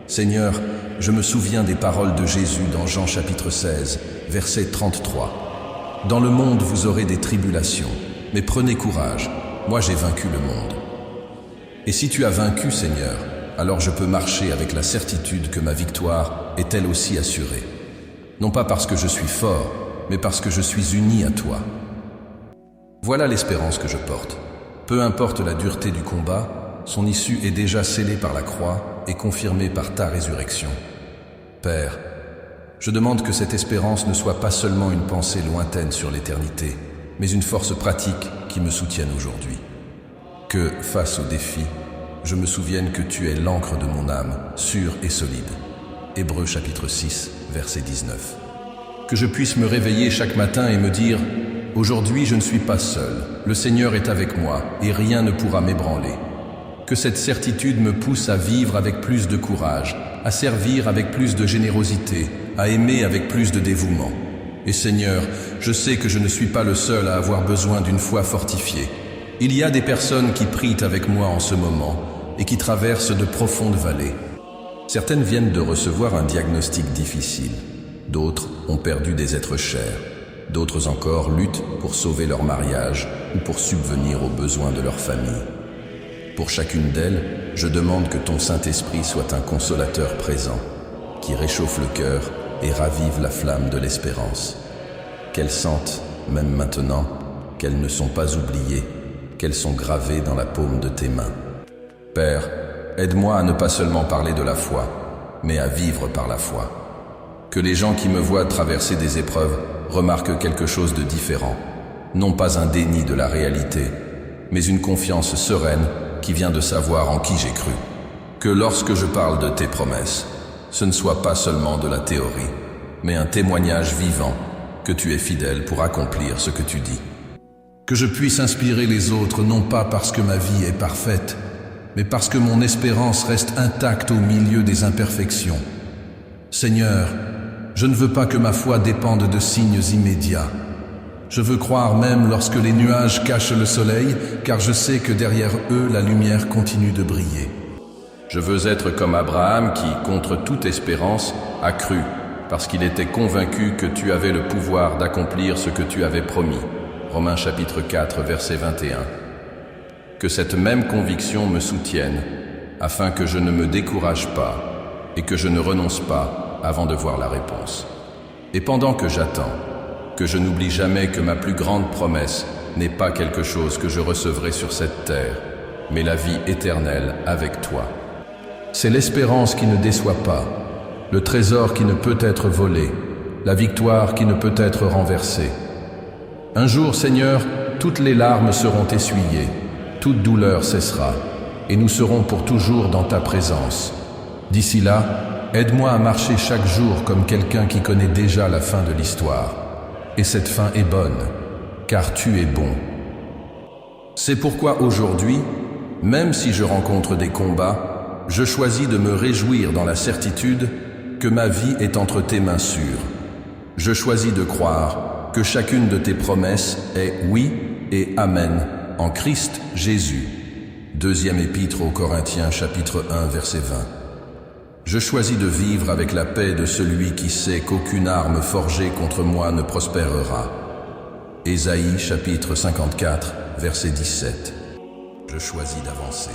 Seigneur, je me souviens des paroles de Jésus dans Jean chapitre 16, verset 33. Dans le monde vous aurez des tribulations, mais prenez courage, moi j'ai vaincu le monde. Et si tu as vaincu, Seigneur, alors je peux marcher avec la certitude que ma victoire est elle aussi assurée. Non pas parce que je suis fort, mais parce que je suis uni à toi. Voilà l'espérance que je porte. Peu importe la dureté du combat, son issue est déjà scellée par la croix et confirmée par ta résurrection. Père, je demande que cette espérance ne soit pas seulement une pensée lointaine sur l'éternité, mais une force pratique qui me soutienne aujourd'hui. Que, face aux défis, je me souvienne que tu es l'encre de mon âme, sûre et solide. Hébreux chapitre 6, verset 19. Que je puisse me réveiller chaque matin et me dire « Aujourd'hui je ne suis pas seul, le Seigneur est avec moi et rien ne pourra m'ébranler. » Que cette certitude me pousse à vivre avec plus de courage, à servir avec plus de générosité, à aimer avec plus de dévouement. Et Seigneur, je sais que je ne suis pas le seul à avoir besoin d'une foi fortifiée. Il y a des personnes qui prient avec moi en ce moment et qui traversent de profondes vallées. Certaines viennent de recevoir un diagnostic difficile. D'autres ont perdu des êtres chers. D'autres encore luttent pour sauver leur mariage ou pour subvenir aux besoins de leur famille. Pour chacune d'elles, je demande que ton Saint-Esprit soit un consolateur présent, qui réchauffe le cœur et ravive la flamme de l'espérance. Qu'elles sentent, même maintenant, qu'elles ne sont pas oubliées, qu'elles sont gravées dans la paume de tes mains. Père, aide-moi à ne pas seulement parler de la foi, mais à vivre par la foi. Que les gens qui me voient traverser des épreuves remarquent quelque chose de différent, non pas un déni de la réalité, mais une confiance sereine qui vient de savoir en qui j'ai cru. Que lorsque je parle de tes promesses, ce ne soit pas seulement de la théorie, mais un témoignage vivant que tu es fidèle pour accomplir ce que tu dis. Que je puisse inspirer les autres non pas parce que ma vie est parfaite, mais parce que mon espérance reste intacte au milieu des imperfections. Seigneur, je ne veux pas que ma foi dépende de signes immédiats. Je veux croire même lorsque les nuages cachent le soleil, car je sais que derrière eux, la lumière continue de briller. Je veux être comme Abraham qui, contre toute espérance, a cru, parce qu'il était convaincu que tu avais le pouvoir d'accomplir ce que tu avais promis. Romains chapitre 4, verset 21. Que cette même conviction me soutienne, afin que je ne me décourage pas et que je ne renonce pas avant de voir la réponse. Et pendant que j'attends, que je n'oublie jamais que ma plus grande promesse n'est pas quelque chose que je recevrai sur cette terre, mais la vie éternelle avec toi. C'est l'espérance qui ne déçoit pas, le trésor qui ne peut être volé, la victoire qui ne peut être renversée. Un jour, Seigneur, toutes les larmes seront essuyées, toute douleur cessera, et nous serons pour toujours dans ta présence. D'ici là, aide-moi à marcher chaque jour comme quelqu'un qui connaît déjà la fin de l'histoire. Et cette fin est bonne, car tu es bon. C'est pourquoi aujourd'hui, même si je rencontre des combats, je choisis de me réjouir dans la certitude que ma vie est entre tes mains sûres. Je choisis de croire que chacune de tes promesses est oui et amen en Christ Jésus. Deuxième épître aux Corinthiens, chapitre 1, verset 20. Je choisis de vivre avec la paix de celui qui sait qu'aucune arme forgée contre moi ne prospérera. Ésaïe, chapitre 54, verset 17. Je choisis d'avancer,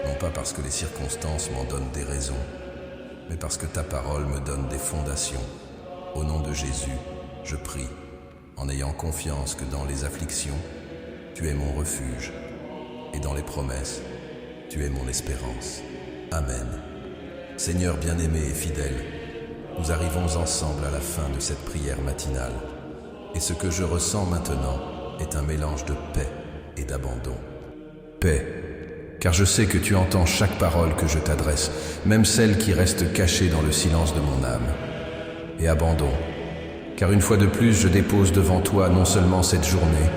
non pas parce que les circonstances m'en donnent des raisons, mais parce que ta parole me donne des fondations. Au nom de Jésus, je prie, en ayant confiance que dans les afflictions, tu es mon refuge, et dans les promesses, tu es mon espérance. Amen. Seigneur bien-aimé et fidèle, nous arrivons ensemble à la fin de cette prière matinale, et ce que je ressens maintenant est un mélange de paix et d'abandon. Paix, car je sais que tu entends chaque parole que je t'adresse, même celle qui reste cachée dans le silence de mon âme. Et abandon, car une fois de plus je dépose devant toi non seulement cette journée,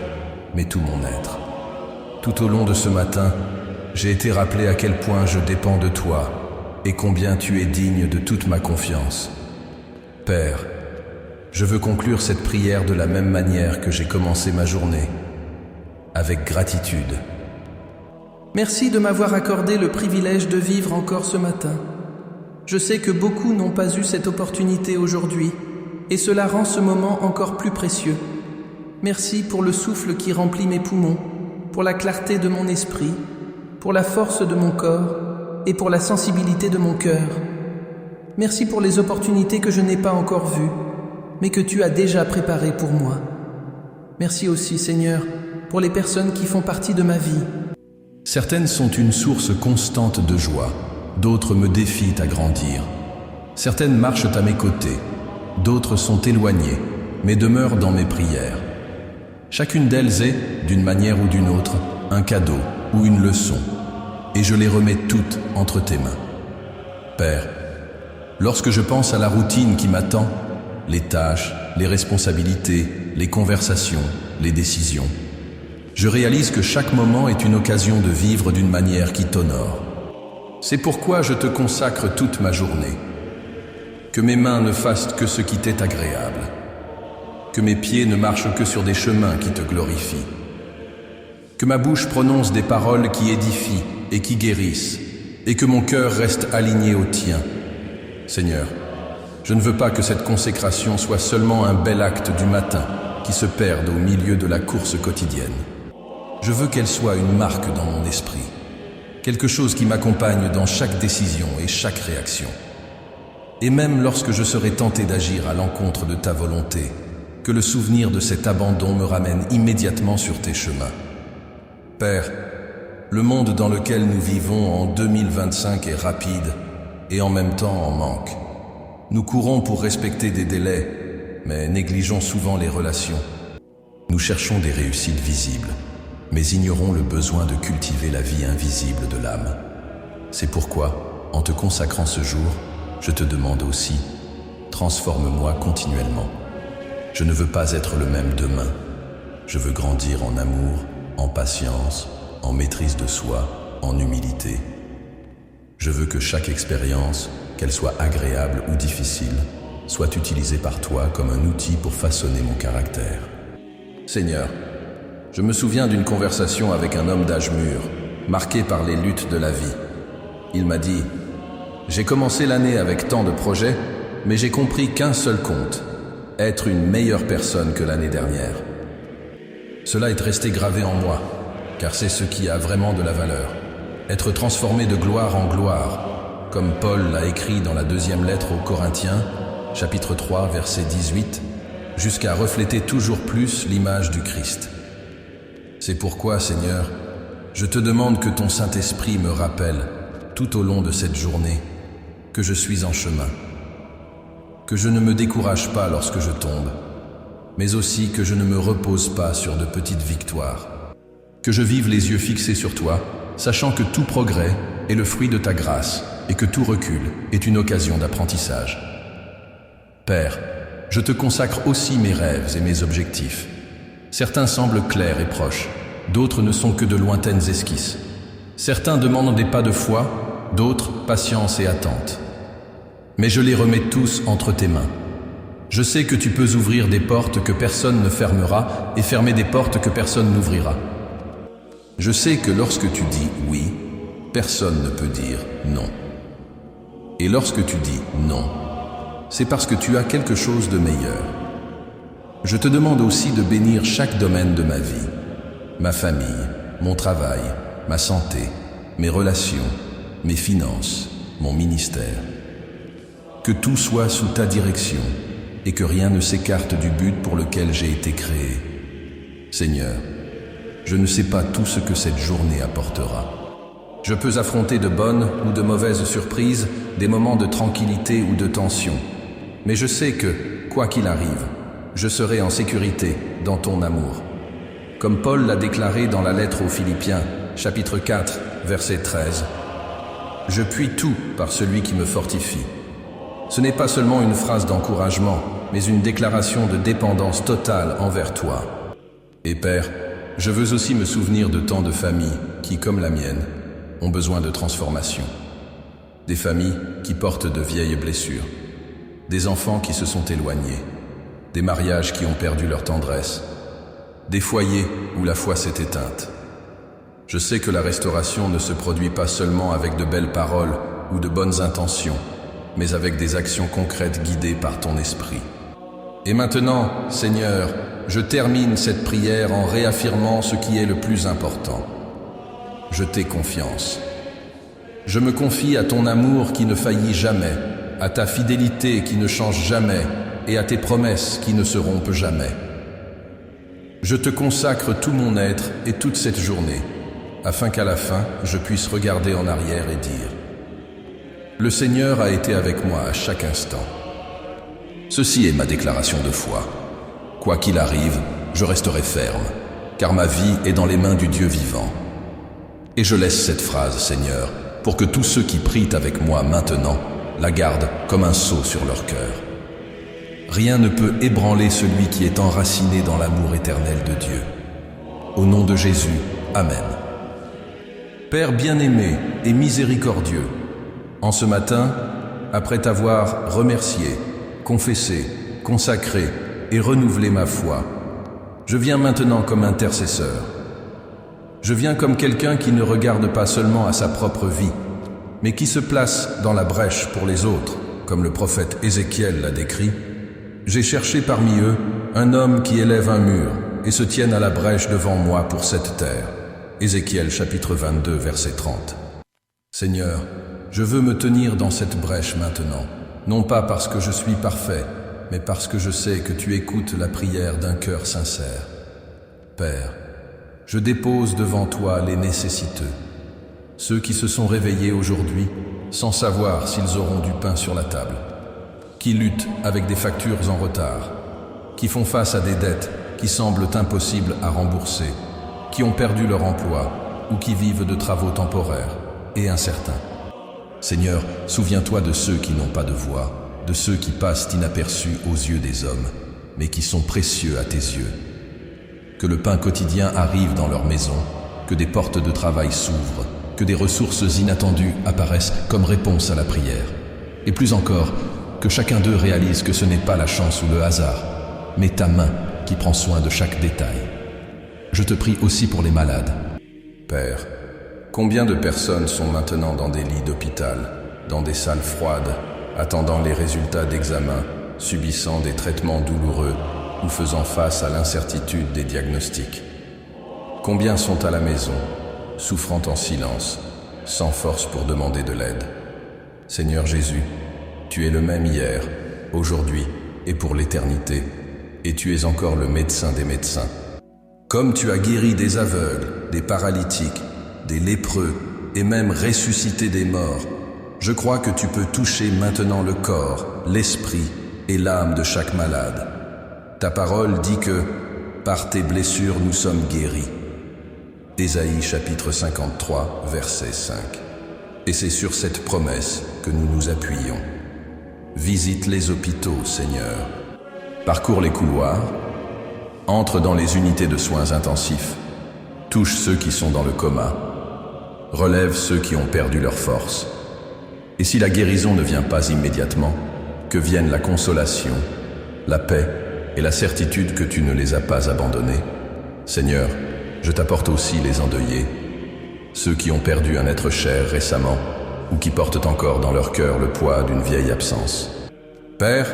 mais tout mon être. Tout au long de ce matin, j'ai été rappelé à quel point je dépends de toi et combien tu es digne de toute ma confiance. Père, je veux conclure cette prière de la même manière que j'ai commencé ma journée, avec gratitude. Merci de m'avoir accordé le privilège de vivre encore ce matin. Je sais que beaucoup n'ont pas eu cette opportunité aujourd'hui, et cela rend ce moment encore plus précieux. Merci pour le souffle qui remplit mes poumons, pour la clarté de mon esprit, pour la force de mon corps et pour la sensibilité de mon cœur. Merci pour les opportunités que je n'ai pas encore vues, mais que tu as déjà préparées pour moi. Merci aussi, Seigneur, pour les personnes qui font partie de ma vie. Certaines sont une source constante de joie, d'autres me défient à grandir. Certaines marchent à mes côtés, d'autres sont éloignées, mais demeurent dans mes prières. Chacune d'elles est, d'une manière ou d'une autre, un cadeau ou une leçon, et je les remets toutes entre tes mains. Père, lorsque je pense à la routine qui m'attend, les tâches, les responsabilités, les conversations, les décisions, je réalise que chaque moment est une occasion de vivre d'une manière qui t'honore. C'est pourquoi je te consacre toute ma journée. Que mes mains ne fassent que ce qui t'est agréable. Que mes pieds ne marchent que sur des chemins qui te glorifient. Que ma bouche prononce des paroles qui édifient et qui guérissent, et que mon cœur reste aligné au tien. Seigneur, je ne veux pas que cette consécration soit seulement un bel acte du matin qui se perde au milieu de la course quotidienne. Je veux qu'elle soit une marque dans mon esprit, quelque chose qui m'accompagne dans chaque décision et chaque réaction. Et même lorsque je serai tenté d'agir à l'encontre de ta volonté, que le souvenir de cet abandon me ramène immédiatement sur tes chemins. Père, le monde dans lequel nous vivons en 2025 est rapide et en même temps en manque. Nous courons pour respecter des délais, mais négligeons souvent les relations. Nous cherchons des réussites visibles, mais ignorons le besoin de cultiver la vie invisible de l'âme. C'est pourquoi, en te consacrant ce jour, je te demande aussi, transforme-moi continuellement. Je ne veux pas être le même demain. Je veux grandir en amour, en patience, en maîtrise de soi, en humilité. Je veux que chaque expérience, qu'elle soit agréable ou difficile, soit utilisée par toi comme un outil pour façonner mon caractère. Seigneur, je me souviens d'une conversation avec un homme d'âge mûr, marqué par les luttes de la vie. Il m'a dit « J'ai commencé l'année avec tant de projets, mais j'ai compris qu'un seul compte, être une meilleure personne que l'année dernière. » Cela est resté gravé en moi, car c'est ce qui a vraiment de la valeur. Être transformé de gloire en gloire, comme Paul l'a écrit dans la 2e lettre aux Corinthiens, chapitre 3, verset 18, jusqu'à refléter toujours plus l'image du Christ. C'est pourquoi, Seigneur, je te demande que ton Saint-Esprit me rappelle, tout au long de cette journée, que je suis en chemin, que je ne me décourage pas lorsque je tombe, mais aussi que je ne me repose pas sur de petites victoires, que je vive les yeux fixés sur toi, sachant que tout progrès est le fruit de ta grâce et que tout recul est une occasion d'apprentissage. Père, je te consacre aussi mes rêves et mes objectifs. Certains semblent clairs et proches, d'autres ne sont que de lointaines esquisses. Certains demandent des pas de foi, d'autres patience et attente. Mais je les remets tous entre tes mains. Je sais que tu peux ouvrir des portes que personne ne fermera et fermer des portes que personne n'ouvrira. Je sais que lorsque tu dis oui, personne ne peut dire non. Et lorsque tu dis non, c'est parce que tu as quelque chose de meilleur. Je te demande aussi de bénir chaque domaine de ma vie, ma famille, mon travail, ma santé, mes relations, mes finances, mon ministère. Que tout soit sous ta direction et que rien ne s'écarte du but pour lequel j'ai été créé. Seigneur, je ne sais pas tout ce que cette journée apportera. Je peux affronter de bonnes ou de mauvaises surprises, des moments de tranquillité ou de tension. Mais je sais que, quoi qu'il arrive, je serai en sécurité dans ton amour. Comme Paul l'a déclaré dans la lettre aux Philippiens, chapitre 4, verset 13. Je puis tout par celui qui me fortifie. Ce n'est pas seulement une phrase d'encouragement, mais une déclaration de dépendance totale envers toi. Et Père, je veux aussi me souvenir de tant de familles qui, comme la mienne, ont besoin de transformation. Des familles qui portent de vieilles blessures, des enfants qui se sont éloignés, des mariages qui ont perdu leur tendresse, des foyers où la foi s'est éteinte. Je sais que la restauration ne se produit pas seulement avec de belles paroles ou de bonnes intentions, mais avec des actions concrètes guidées par ton esprit. Et maintenant, Seigneur, je termine cette prière en réaffirmant ce qui est le plus important. Je t'ai confiance. Je me confie à ton amour qui ne faillit jamais, à ta fidélité qui ne change jamais et à tes promesses qui ne se rompent jamais. Je te consacre tout mon être et toute cette journée, afin qu'à la fin, je puisse regarder en arrière et dire « Le Seigneur a été avec moi à chaque instant. » Ceci est ma déclaration de foi. Quoi qu'il arrive, je resterai ferme, car ma vie est dans les mains du Dieu vivant. Et je laisse cette phrase, Seigneur, pour que tous ceux qui prient avec moi maintenant la gardent comme un sceau sur leur cœur. Rien ne peut ébranler celui qui est enraciné dans l'amour éternel de Dieu. Au nom de Jésus, Amen. Père bien-aimé et miséricordieux, en ce matin, après t'avoir remercié, confessé, consacré et renouvelé ma foi, je viens maintenant comme intercesseur. Je viens comme quelqu'un qui ne regarde pas seulement à sa propre vie, mais qui se place dans la brèche pour les autres, comme le prophète Ézéchiel l'a décrit. J'ai cherché parmi eux un homme qui élève un mur et se tienne à la brèche devant moi pour cette terre. Ézéchiel chapitre 22, verset 30. Seigneur, je veux me tenir dans cette brèche maintenant, non pas parce que je suis parfait, mais parce que je sais que tu écoutes la prière d'un cœur sincère. Père, je dépose devant toi les nécessiteux, ceux qui se sont réveillés aujourd'hui sans savoir s'ils auront du pain sur la table, qui luttent avec des factures en retard, qui font face à des dettes qui semblent impossibles à rembourser, qui ont perdu leur emploi ou qui vivent de travaux temporaires et incertains. Seigneur, souviens-toi de ceux qui n'ont pas de voix, de ceux qui passent inaperçus aux yeux des hommes, mais qui sont précieux à tes yeux. Que le pain quotidien arrive dans leur maison, que des portes de travail s'ouvrent, que des ressources inattendues apparaissent comme réponse à la prière. Et plus encore, que chacun d'eux réalise que ce n'est pas la chance ou le hasard, mais ta main qui prend soin de chaque détail. Je te prie aussi pour les malades. Père, combien de personnes sont maintenant dans des lits d'hôpital, dans des salles froides, attendant les résultats d'examen, subissant des traitements douloureux ou faisant face à l'incertitude des diagnostics? Combien sont à la maison, souffrant en silence, sans force pour demander de l'aide? Seigneur Jésus, tu es le même hier, aujourd'hui et pour l'éternité, et tu es encore le médecin des médecins. Comme tu as guéri des aveugles, des paralytiques, des lépreux et même ressuscité des morts, je crois que tu peux toucher maintenant le corps, l'esprit et l'âme de chaque malade. Ta parole dit que, par tes blessures, nous sommes guéris. Ésaïe chapitre 53, verset 5. Et c'est sur cette promesse que nous nous appuyons. Visite les hôpitaux, Seigneur. Parcours les couloirs. Entre dans les unités de soins intensifs. Touche ceux qui sont dans le coma. Relève ceux qui ont perdu leur force. Et si la guérison ne vient pas immédiatement, que vienne la consolation, la paix et la certitude que tu ne les as pas abandonnés. Seigneur, je t'apporte aussi les endeuillés, ceux qui ont perdu un être cher récemment ou qui portent encore dans leur cœur le poids d'une vieille absence. Père,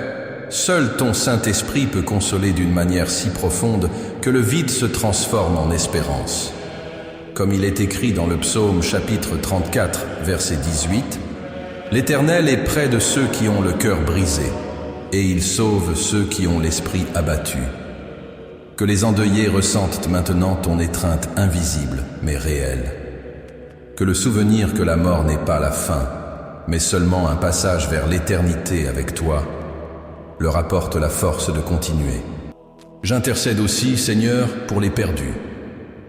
seul ton Saint-Esprit peut consoler d'une manière si profonde que le vide se transforme en espérance. Comme il est écrit dans le psaume chapitre 34, verset 18, « L'Éternel est près de ceux qui ont le cœur brisé, et il sauve ceux qui ont l'esprit abattu. » Que les endeuillés ressentent maintenant ton étreinte invisible, mais réelle. Que le souvenir que la mort n'est pas la fin, mais seulement un passage vers l'éternité avec toi, leur apporte la force de continuer. J'intercède aussi, Seigneur, pour les perdus.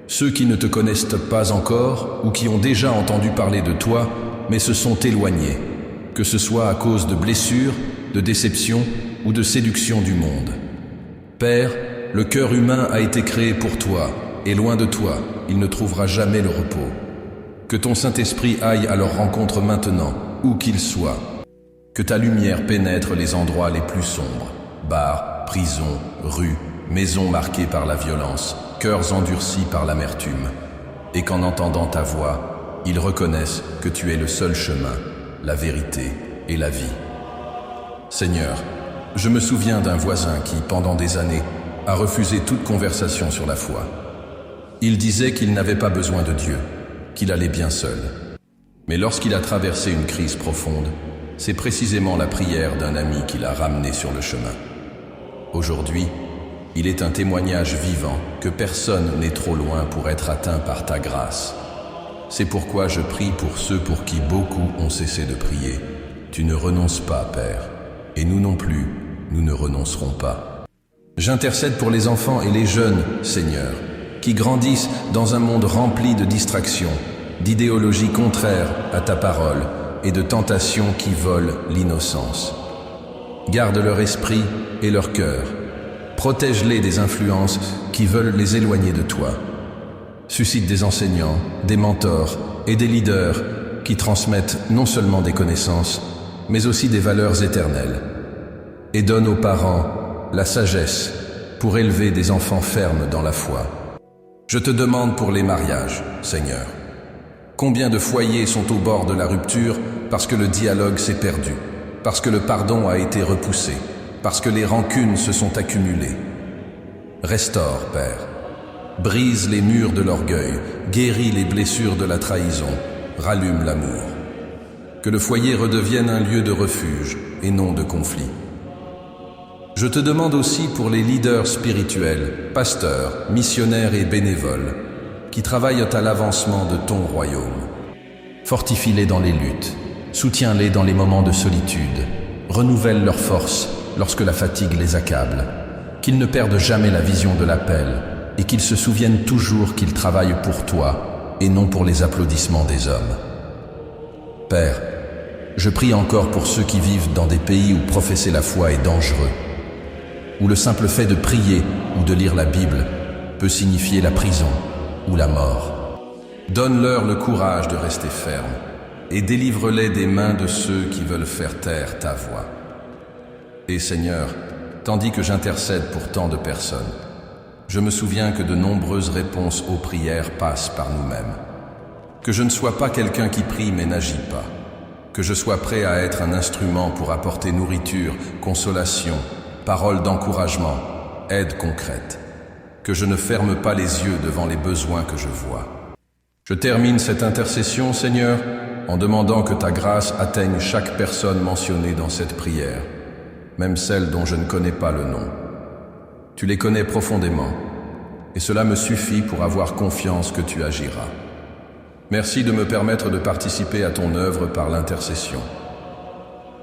Ceux qui ne te connaissent pas encore ou qui ont déjà entendu parler de toi, mais se sont éloignés, que ce soit à cause de blessures, de déceptions ou de séduction du monde. Père, le cœur humain a été créé pour toi, et loin de toi, il ne trouvera jamais le repos. Que ton Saint-Esprit aille à leur rencontre maintenant, où qu'ils soient. Que ta lumière pénètre les endroits les plus sombres, bars, prisons, rues, maisons marquées par la violence, cœurs endurcis par l'amertume, et qu'en entendant ta voix, ils reconnaissent que tu es le seul chemin, la vérité et la vie. Seigneur, je me souviens d'un voisin qui, pendant des années, a refusé toute conversation sur la foi. Il disait qu'il n'avait pas besoin de Dieu, qu'il allait bien seul. Mais lorsqu'il a traversé une crise profonde, c'est précisément la prière d'un ami qui l'a ramené sur le chemin. Aujourd'hui, il est un témoignage vivant que personne n'est trop loin pour être atteint par ta grâce. C'est pourquoi je prie pour ceux pour qui beaucoup ont cessé de prier. Tu ne renonces pas, Père, et nous non plus, nous ne renoncerons pas. J'intercède pour les enfants et les jeunes, Seigneur, qui grandissent dans un monde rempli de distractions, d'idéologies contraires à ta parole et de tentations qui volent l'innocence. Garde leur esprit et leur cœur. Protège-les des influences qui veulent les éloigner de toi. Suscite des enseignants, des mentors et des leaders qui transmettent non seulement des connaissances, mais aussi des valeurs éternelles. Et donne aux parents la sagesse pour élever des enfants fermes dans la foi. Je te demande pour les mariages, Seigneur. Combien de foyers sont au bord de la rupture parce que le dialogue s'est perdu, parce que le pardon a été repoussé, parce que les rancunes se sont accumulées. Restaure, Père. Brise les murs de l'orgueil, guéris les blessures de la trahison, rallume l'amour. Que le foyer redevienne un lieu de refuge et non de conflit. Je te demande aussi pour les leaders spirituels, pasteurs, missionnaires et bénévoles, qui travaillent à l'avancement de ton royaume. Fortifie-les dans les luttes, soutiens-les dans les moments de solitude, renouvelle leurs forces lorsque la fatigue les accable, qu'ils ne perdent jamais la vision de l'appel et qu'ils se souviennent toujours qu'ils travaillent pour toi et non pour les applaudissements des hommes. Père, je prie encore pour ceux qui vivent dans des pays où professer la foi est dangereux, où le simple fait de prier ou de lire la Bible peut signifier la prison ou la mort. Donne-leur le courage de rester ferme et délivre-les des mains de ceux qui veulent faire taire ta voix. Et Seigneur, tandis que j'intercède pour tant de personnes, je me souviens que de nombreuses réponses aux prières passent par nous-mêmes. Que je ne sois pas quelqu'un qui prie mais n'agit pas. Que je sois prêt à être un instrument pour apporter nourriture, consolation, paroles d'encouragement, aide concrète. Que je ne ferme pas les yeux devant les besoins que je vois. Je termine cette intercession, Seigneur, en demandant que ta grâce atteigne chaque personne mentionnée dans cette prière, même celle dont je ne connais pas le nom. Tu les connais profondément, et cela me suffit pour avoir confiance que tu agiras. Merci de me permettre de participer à ton œuvre par l'intercession.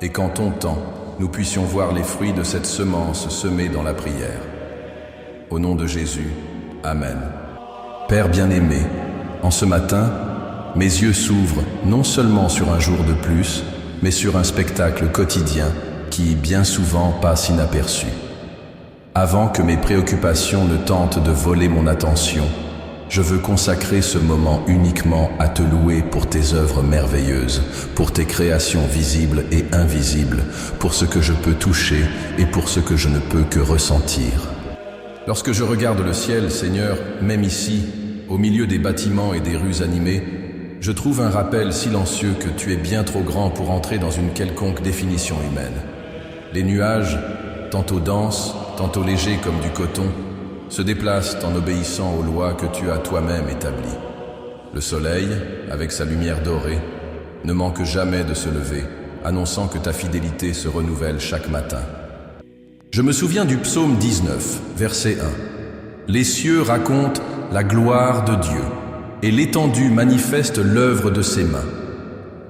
Et qu'en ton temps, nous puissions voir les fruits de cette semence semée dans la prière. Au nom de Jésus, Amen. Père bien-aimé, en ce matin, mes yeux s'ouvrent non seulement sur un jour de plus, mais sur un spectacle quotidien qui, bien souvent, passe inaperçu. Avant que mes préoccupations ne tentent de voler mon attention, je veux consacrer ce moment uniquement à te louer pour tes œuvres merveilleuses, pour tes créations visibles et invisibles, pour ce que je peux toucher et pour ce que je ne peux que ressentir. Lorsque je regarde le ciel, Seigneur, même ici, au milieu des bâtiments et des rues animées, je trouve un rappel silencieux que tu es bien trop grand pour entrer dans une quelconque définition humaine. Les nuages, tantôt denses, tantôt légers comme du coton, se déplacent en obéissant aux lois que tu as toi-même établies. Le soleil, avec sa lumière dorée, ne manque jamais de se lever, annonçant que ta fidélité se renouvelle chaque matin. Je me souviens du psaume 19, verset 1. Les cieux racontent la gloire de Dieu, et l'étendue manifeste l'œuvre de ses mains.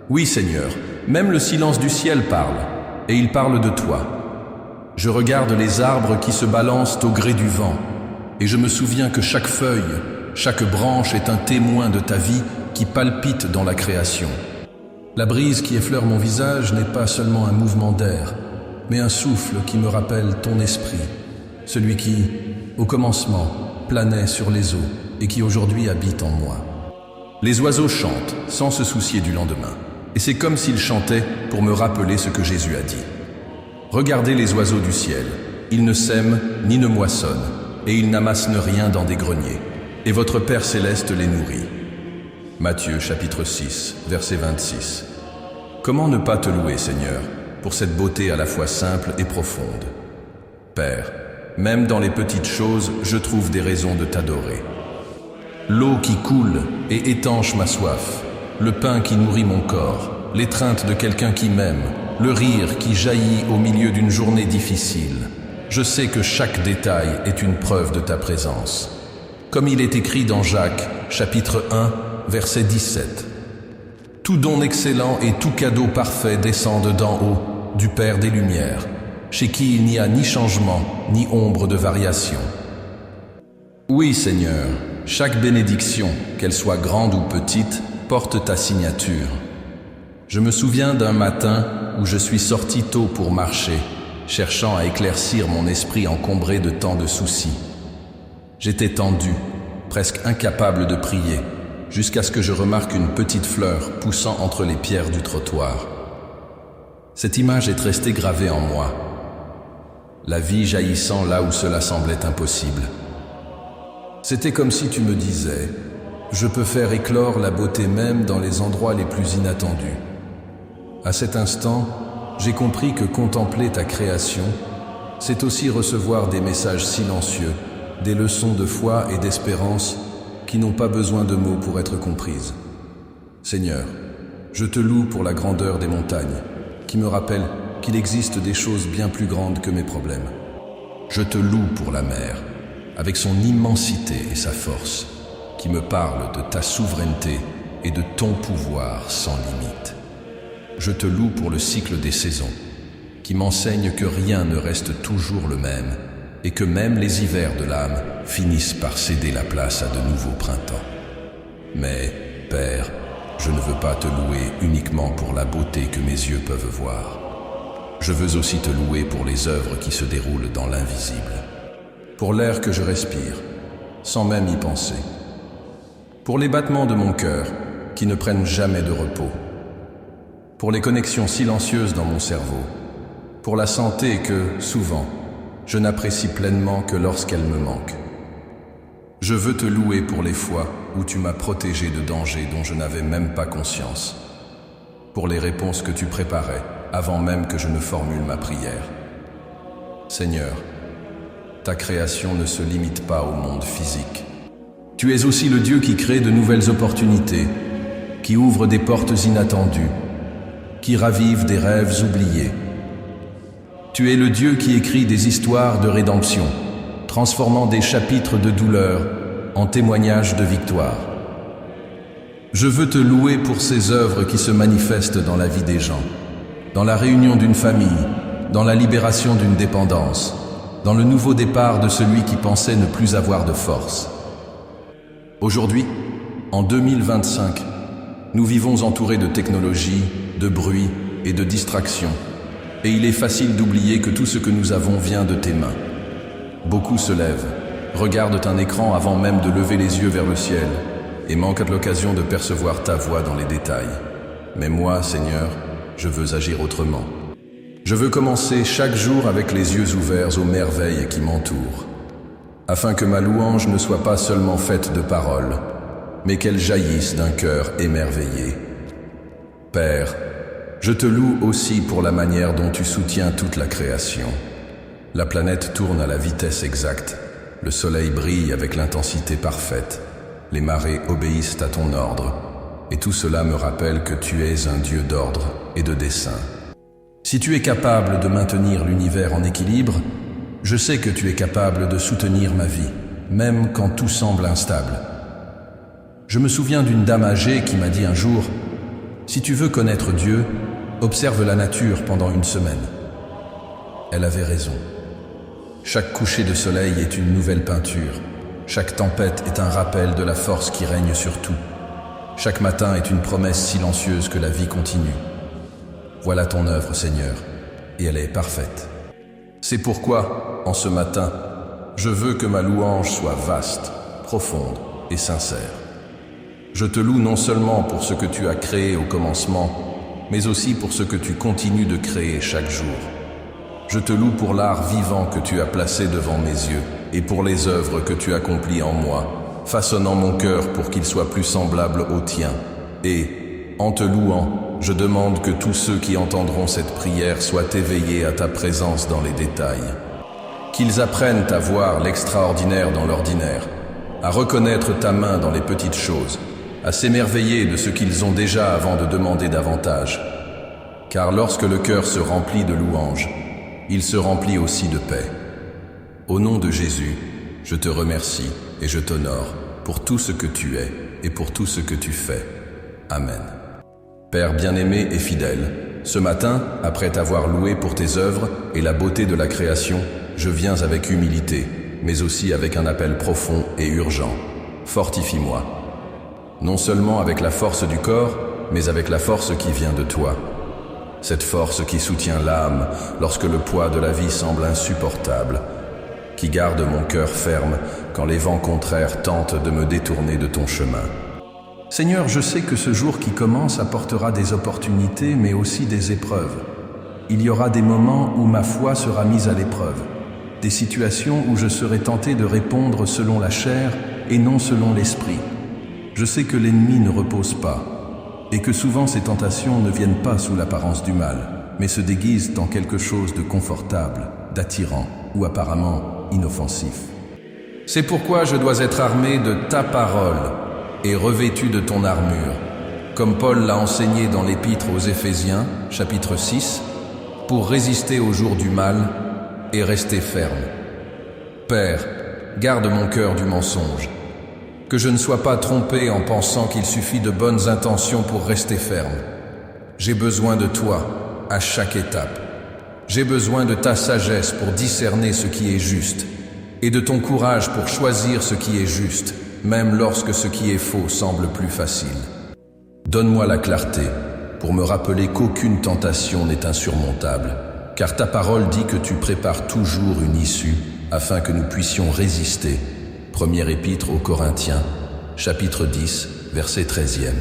Oui, Seigneur, même le silence du ciel parle, et il parle de toi. Je regarde les arbres qui se balancent au gré du vent, et je me souviens que chaque feuille, chaque branche est un témoin de ta vie qui palpite dans la création. La brise qui effleure mon visage n'est pas seulement un mouvement d'air, mais un souffle qui me rappelle ton esprit, celui qui, au commencement, planait sur les eaux et qui aujourd'hui habite en moi. Les oiseaux chantent sans se soucier du lendemain, et c'est comme s'ils chantaient pour me rappeler ce que Jésus a dit. Regardez les oiseaux du ciel, ils ne sèment ni ne moissonnent, et ils n'amassent rien dans des greniers, et votre Père céleste les nourrit. Matthieu chapitre 6, verset 26. Comment ne pas te louer, Seigneur, pour cette beauté à la fois simple et profonde? Père, même dans les petites choses, je trouve des raisons de t'adorer. L'eau qui coule et étanche ma soif, le pain qui nourrit mon corps, l'étreinte de quelqu'un qui m'aime, le rire qui jaillit au milieu d'une journée difficile. Je sais que chaque détail est une preuve de ta présence. Comme il est écrit dans Jacques, chapitre 1, verset 17. Tout don excellent et tout cadeau parfait descendent d'en haut, du Père des Lumières, chez qui il n'y a ni changement, ni ombre de variation. Oui, Seigneur, chaque bénédiction, qu'elle soit grande ou petite, porte ta signature. Je me souviens d'un matin où je suis sorti tôt pour marcher, cherchant à éclaircir mon esprit encombré de tant de soucis. J'étais tendu, presque incapable de prier, jusqu'à ce que je remarque une petite fleur poussant entre les pierres du trottoir. Cette image est restée gravée en moi, la vie jaillissant là où cela semblait impossible. C'était comme si tu me disais, je peux faire éclore la beauté même dans les endroits les plus inattendus. À cet instant, j'ai compris que contempler ta création, c'est aussi recevoir des messages silencieux, des leçons de foi et d'espérance qui n'ont pas besoin de mots pour être comprises. Seigneur, je te loue pour la grandeur des montagnes, qui me rappelle qu'il existe des choses bien plus grandes que mes problèmes. Je te loue pour la mer, avec son immensité et sa force, qui me parle de ta souveraineté et de ton pouvoir sans limite. Je te loue pour le cycle des saisons, qui m'enseigne que rien ne reste toujours le même et que même les hivers de l'âme finissent par céder la place à de nouveaux printemps. Mais, Père, je ne veux pas te louer uniquement pour la beauté que mes yeux peuvent voir. Je veux aussi te louer pour les œuvres qui se déroulent dans l'invisible, pour l'air que je respire, sans même y penser, pour les battements de mon cœur qui ne prennent jamais de repos, pour les connexions silencieuses dans mon cerveau, pour la santé que, souvent, je n'apprécie pleinement que lorsqu'elle me manque. Je veux te louer pour les fois où tu m'as protégé de dangers dont je n'avais même pas conscience, pour les réponses que tu préparais avant même que je ne formule ma prière. Seigneur, ta création ne se limite pas au monde physique. Tu es aussi le Dieu qui crée de nouvelles opportunités, qui ouvre des portes inattendues, qui ravive des rêves oubliés. Tu es le Dieu qui écrit des histoires de rédemption, transformant des chapitres de douleur en témoignages de victoire. Je veux te louer pour ces œuvres qui se manifestent dans la vie des gens, dans la réunion d'une famille, dans la libération d'une dépendance, dans le nouveau départ de celui qui pensait ne plus avoir de force. Aujourd'hui, en 2025, nous vivons entourés de technologies, de bruit et de distractions, et il est facile d'oublier que tout ce que nous avons vient de tes mains. Beaucoup se lèvent, regardent un écran avant même de lever les yeux vers le ciel, et manquent l'occasion de percevoir ta voix dans les détails. Mais moi, Seigneur, je veux agir autrement. Je veux commencer chaque jour avec les yeux ouverts aux merveilles qui m'entourent, afin que ma louange ne soit pas seulement faite de paroles, mais qu'elle jaillisse d'un cœur émerveillé. Père, je te loue aussi pour la manière dont tu soutiens toute la création. La planète tourne à la vitesse exacte, le soleil brille avec l'intensité parfaite, les marées obéissent à ton ordre, et tout cela me rappelle que tu es un Dieu d'ordre et de dessein. Si tu es capable de maintenir l'univers en équilibre, je sais que tu es capable de soutenir ma vie, même quand tout semble instable. Je me souviens d'une dame âgée qui m'a dit un jour, « Si tu veux connaître Dieu, observe la nature pendant une semaine. » Elle avait raison. Chaque coucher de soleil est une nouvelle peinture. Chaque tempête est un rappel de la force qui règne sur tout. Chaque matin est une promesse silencieuse que la vie continue. Voilà ton œuvre, Seigneur, et elle est parfaite. C'est pourquoi, en ce matin, je veux que ma louange soit vaste, profonde et sincère. Je te loue non seulement pour ce que tu as créé au commencement, mais aussi pour ce que tu continues de créer chaque jour. Je te loue pour l'art vivant que tu as placé devant mes yeux et pour les œuvres que tu accomplis en moi, façonnant mon cœur pour qu'il soit plus semblable au tien. Et, en te louant, je demande que tous ceux qui entendront cette prière soient éveillés à ta présence dans les détails. Qu'ils apprennent à voir l'extraordinaire dans l'ordinaire, à reconnaître ta main dans les petites choses, à s'émerveiller de ce qu'ils ont déjà avant de demander davantage. Car lorsque le cœur se remplit de louanges, il se remplit aussi de paix. Au nom de Jésus, je te remercie et je t'honore pour tout ce que tu es et pour tout ce que tu fais. Amen. Père bien-aimé et fidèle, ce matin, après t'avoir loué pour tes œuvres et la beauté de la création, je viens avec humilité, mais aussi avec un appel profond et urgent. Fortifie-moi. Non seulement avec la force du corps, mais avec la force qui vient de toi. Cette force qui soutient l'âme lorsque le poids de la vie semble insupportable, qui garde mon cœur ferme quand les vents contraires tentent de me détourner de ton chemin. Seigneur, je sais que ce jour qui commence apportera des opportunités, mais aussi des épreuves. Il y aura des moments où ma foi sera mise à l'épreuve, des situations où je serai tenté de répondre selon la chair et non selon l'esprit. Je sais que l'ennemi ne repose pas, et que souvent ces tentations ne viennent pas sous l'apparence du mal, mais se déguisent en quelque chose de confortable, d'attirant ou apparemment inoffensif. C'est pourquoi je dois être armé de ta parole et revêtu de ton armure, comme Paul l'a enseigné dans l'Épître aux Éphésiens, chapitre 6, pour résister au jour du mal et rester ferme. Père, garde mon cœur du mensonge, que je ne sois pas trompé en pensant qu'il suffit de bonnes intentions pour rester ferme. J'ai besoin de toi à chaque étape. J'ai besoin de ta sagesse pour discerner ce qui est juste et de ton courage pour choisir ce qui est juste, même lorsque ce qui est faux semble plus facile. Donne-moi la clarté pour me rappeler qu'aucune tentation n'est insurmontable, car ta parole dit que tu prépares toujours une issue afin que nous puissions résister. Première épître aux Corinthiens, chapitre 10, verset 13e.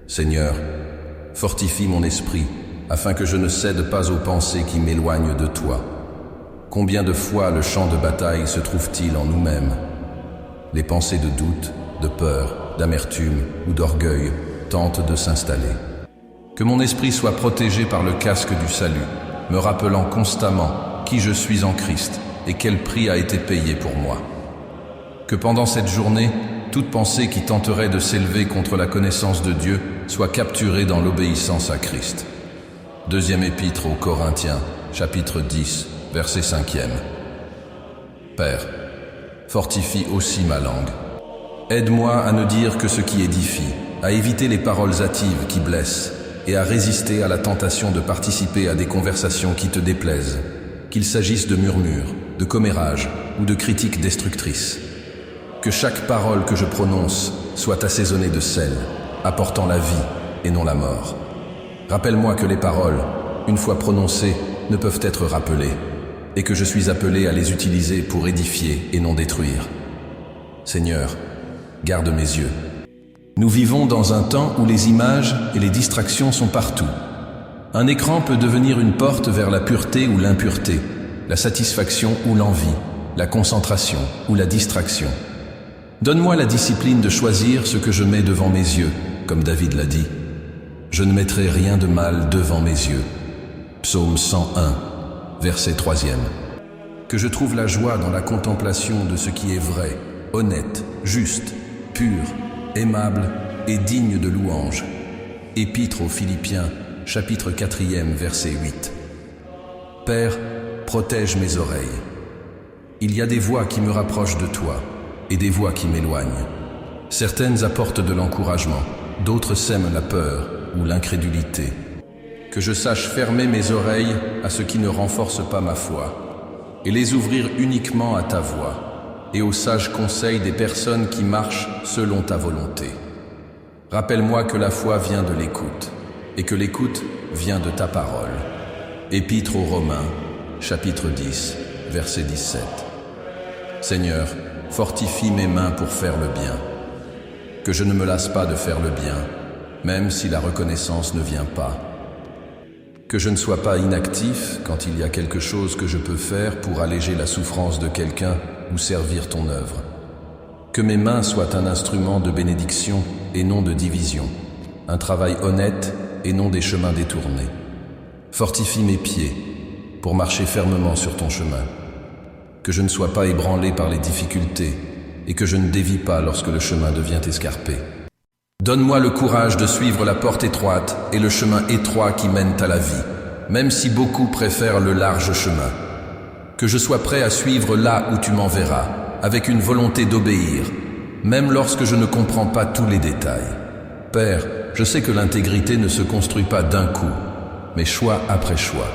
Seigneur, fortifie mon esprit afin que je ne cède pas aux pensées qui m'éloignent de toi. Combien de fois le champ de bataille se trouve-t-il en nous-mêmes? Les pensées de doute, de peur, d'amertume ou d'orgueil tentent de s'installer. Que mon esprit soit protégé par le casque du salut, me rappelant constamment qui je suis en Christ et quel prix a été payé pour moi. Que pendant cette journée, toute pensée qui tenterait de s'élever contre la connaissance de Dieu soit capturée dans l'obéissance à Christ. Deuxième épître aux Corinthiens, chapitre 10, verset 5e. Père, fortifie aussi ma langue. Aide-moi à ne dire que ce qui édifie, à éviter les paroles hâtives qui blessent et à résister à la tentation de participer à des conversations qui te déplaisent, qu'il s'agisse de murmures, de commérages ou de critiques destructrices. Que chaque parole que je prononce soit assaisonnée de sel, apportant la vie et non la mort. Rappelle-moi que les paroles, une fois prononcées, ne peuvent être rappelées, et que je suis appelé à les utiliser pour édifier et non détruire. Seigneur, garde mes yeux. Nous vivons dans un temps où les images et les distractions sont partout. Un écran peut devenir une porte vers la pureté ou l'impureté, la satisfaction ou l'envie, la concentration ou la distraction. Donne-moi la discipline de choisir ce que je mets devant mes yeux, comme David l'a dit. Je ne mettrai rien de mal devant mes yeux. Psaume 101, verset 3e. Que je trouve la joie dans la contemplation de ce qui est vrai, honnête, juste, pur, aimable et digne de louange. Épître aux Philippiens, chapitre 4e, verset 8. Père, protège mes oreilles. Il y a des voix qui me rapprochent de toi et des voix qui m'éloignent. Certaines apportent de l'encouragement, d'autres sèment la peur ou l'incrédulité. Que je sache fermer mes oreilles à ce qui ne renforce pas ma foi et les ouvrir uniquement à ta voix et aux sages conseils des personnes qui marchent selon ta volonté. Rappelle-moi que la foi vient de l'écoute et que l'écoute vient de ta parole. Épître aux Romains, chapitre 10, verset 17. Seigneur, fortifie mes mains pour faire le bien. Que je ne me lasse pas de faire le bien, même si la reconnaissance ne vient pas. Que je ne sois pas inactif quand il y a quelque chose que je peux faire pour alléger la souffrance de quelqu'un ou servir ton œuvre. Que mes mains soient un instrument de bénédiction et non de division, un travail honnête et non des chemins détournés. Fortifie mes pieds pour marcher fermement sur ton chemin. Que je ne sois pas ébranlé par les difficultés et que je ne dévie pas lorsque le chemin devient escarpé. Donne-moi le courage de suivre la porte étroite et le chemin étroit qui mène à la vie, même si beaucoup préfèrent le large chemin. Que je sois prêt à suivre là où tu m'enverras, avec une volonté d'obéir, même lorsque je ne comprends pas tous les détails. Père, je sais que l'intégrité ne se construit pas d'un coup, mais choix après choix.